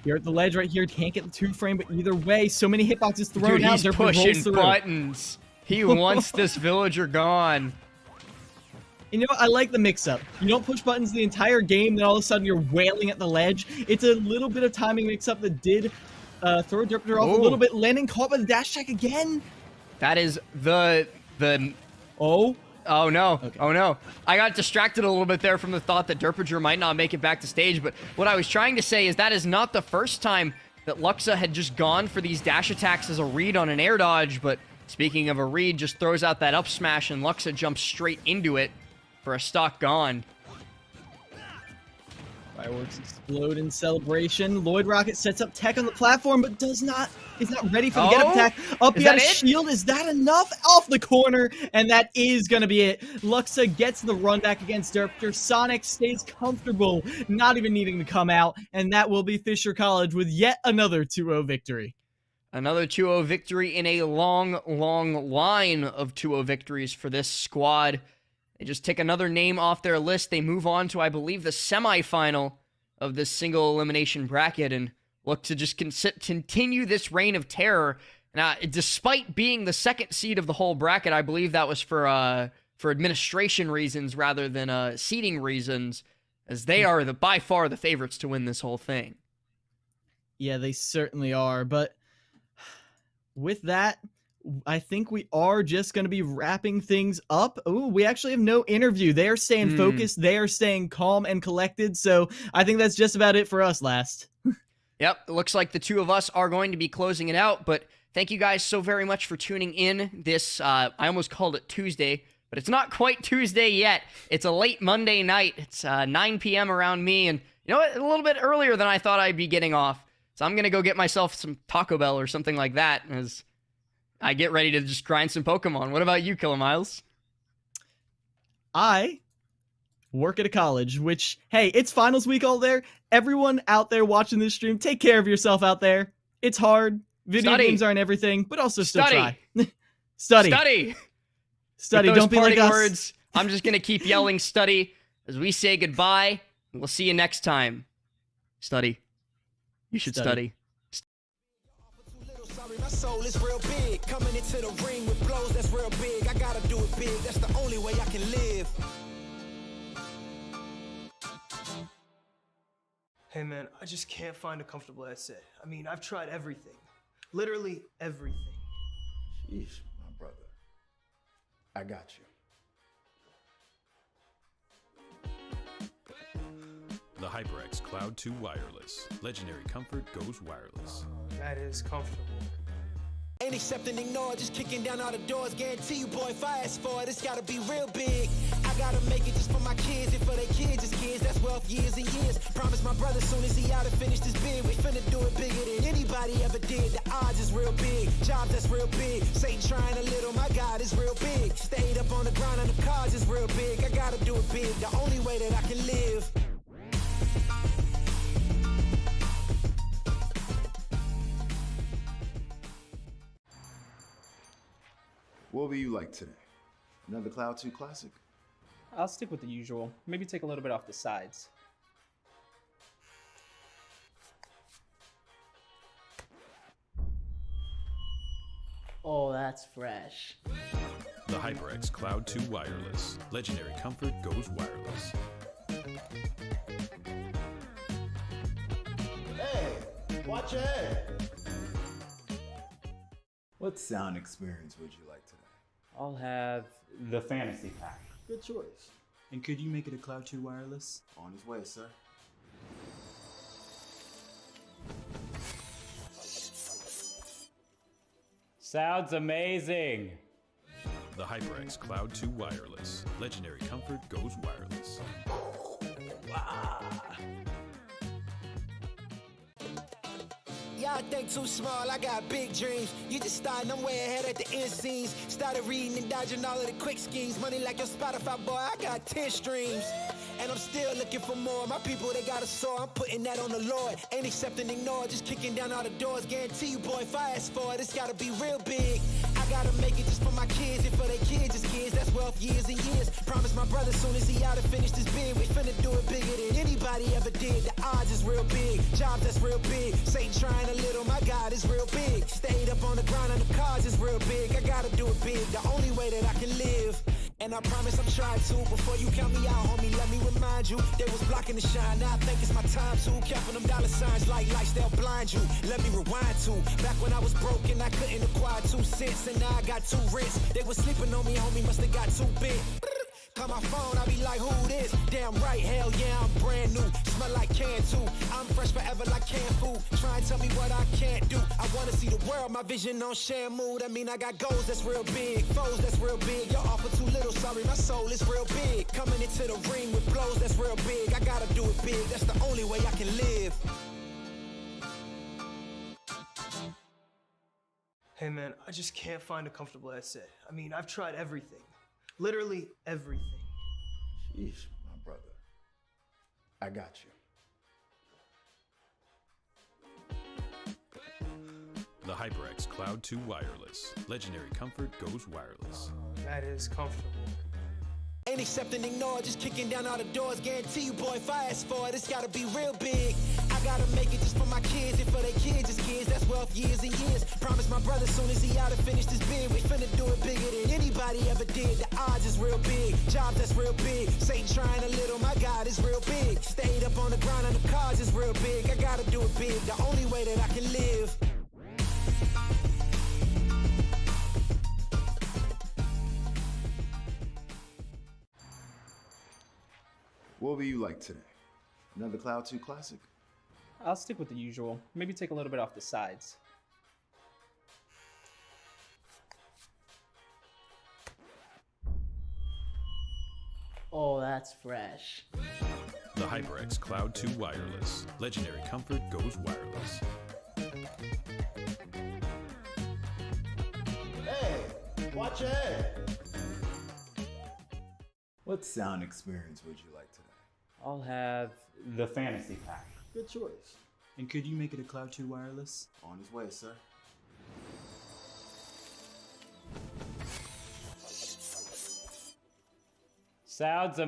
Here at the ledge right here, can't get the 2-frame, but either way, so many hitboxes thrown Dude, out. he's pushing buttons. He wants this villager gone. You know what? I like the mix-up. You don't push buttons the entire game, then all of a sudden you're wailing at the ledge. It's a little bit of timing mix-up that did throw Derpiger off a little bit. Landing caught by the dash check again. That is the... Oh? Oh, no. Okay. Oh, no. I got distracted a little bit there from the thought that Derpiger might not make it back to stage, but what I was trying to say is that is not the first time that Luxa had just gone for these dash attacks as a read on an air dodge, but speaking of a read, just throws out that up smash and Luxa jumps straight into it for a stock gone. Fireworks explode in celebration. Lloyd Rocket sets up tech on the platform, but is not ready for the get-up attack. Up, he got a shield. Is that enough? Off the corner, and that is going to be it. Luxa gets the run back against Derpter. Sonic stays comfortable, not even needing to come out, and that will be Fisher College with yet another 2-0 victory. Another 2-0 victory in a long, long line of 2-0 victories for this squad. They just take another name off their list. They move on to, I believe, the semifinal of this single elimination bracket and look to just continue this reign of terror. Now, despite being the second seed of the whole bracket, I believe that was for administration reasons rather than seeding reasons, as they are by far the favorites to win this whole thing. Yeah, they certainly are, but with that, I think we are just going to be wrapping things up. Oh, we actually have no interview. They are staying focused. They are staying calm and collected. So I think that's just about it for us, Last. Yep, it looks like the two of us are going to be closing it out, but thank you guys so very much for tuning in this, I almost called it Tuesday, but it's not quite Tuesday yet. It's a late Monday night. It's 9 p.m. around me, and you know what? A little bit earlier than I thought I'd be getting off. So I'm going to go get myself some Taco Bell or something like that as I get ready to just grind some Pokemon. What about you, Killer Miles? I work at a college, which, hey, it's finals week all there. Everyone out there watching this stream, take care of yourself out there. It's hard. Video games aren't everything, but also still try. Study. Don't be like us. Words, I'm just going to keep yelling study as we say goodbye. And we'll see you next time. Study. You should study. My soul is real big, coming into the ring with blows that's real big. I gotta do it big, that's the only way I can live. Hey man, I just can't find a comfortable headset. I mean, I've tried everything. Literally everything. Jeez, my brother. I got you. The HyperX Cloud 2 Wireless. Legendary comfort goes wireless. That is comfortable. Ain't accept and ignore, just kicking down all the doors. Guarantee you, boy, if I ask for it, it's gotta be real big. I gotta make it just for my kids and for their kids' kids. That's wealth years and years. Promise my brother soon as he out and finish this bid, we finna do it bigger than anybody ever did. The odds is real big, jobs that's real big. Satan trying a little, my God is real big. Stayed up on the grind on the cards is real big. I gotta do it big, the only way that I can live. What will you like today? Another Cloud 2 classic? I'll stick with the usual. Maybe take a little bit off the sides. Oh, that's fresh. The HyperX Cloud 2 Wireless. Legendary comfort goes wireless. Hey, watch your head. What sound experience would you like today? I'll have the fantasy pack. Good choice. And could you make it a Cloud 2 wireless? On his way, sir. Sounds amazing. The HyperX Cloud 2 Wireless. Legendary comfort goes wireless. Y'all think too small, I got big dreams. You just starting, I'm way ahead at the end scenes. Started reading and dodging all of the quick schemes. Money like your Spotify, boy, I got 10 streams. And I'm still looking for more. My people, they got a soar, I'm putting that on the Lord. Ain't accept and ignore, just kicking down all the doors. Guarantee you, boy, if I ask for it, it's gotta be real big. I gotta make it just for my kids and for their kids' kids. That's wealth years and years. Promise my brother soon as he out and finish this bid, we finna do it bigger than anybody ever did. The odds is real big, jobs that's real big. Satan trying a little, my God is real big. Stayed up on the grind on the cards is real big. I gotta do it big, the only way that I can live. And I promise I'm trying to. Before you count me out, homie, let me remind you. They was blocking the shine, now I think it's my time to. Counting them dollar signs like lights, they'll blind you. Let me rewind to back when I was broke and I couldn't acquire 2 cents. And now I got 2 rents. They was sleeping on me, homie, must have got too big. Call my phone, I be like, who this? Damn right, hell yeah, I'm brand new. Smell like can too. I'm fresh forever like canned food. Try and tell me what I can't do. I wanna see the world, my vision on Shamu. That mean I got goals that's real big, foes that's real big. Y'all offer too little, sorry, my soul is real big. Coming into the ring with blows that's real big. I gotta do it big, that's the only way I can live. Hey man, I just can't find a comfortable headset. I mean, I've tried everything. Literally everything. Sheesh, my brother. I got you. The HyperX Cloud 2 Wireless. Legendary comfort goes wireless. That is comfortable. Ain't accept and ignore, just kicking down all the doors. Guarantee you, boy, if I ask for it, it's gotta be real big. I gotta make it just for my kids and for their kids' as kids. That's wealth years and years. Promise my brother soon as he out and finish this bid, we finna do it bigger than anybody ever did. The odds is real big, jobs that's real big. Satan trying a little, my God is real big. Stayed up on the grind on the cars is real big. I gotta do it big, the only way that I can live. What will you like today? Another Cloud 2 classic? I'll stick with the usual. Maybe take a little bit off the sides. Oh, that's fresh. The HyperX Cloud 2 Wireless. Legendary comfort goes wireless. Hey, watch your head. What sound experience would you like today? I'll have the fantasy pack. Good choice. And could you make it a Cloud 2 wireless? On his way, sir. Sounds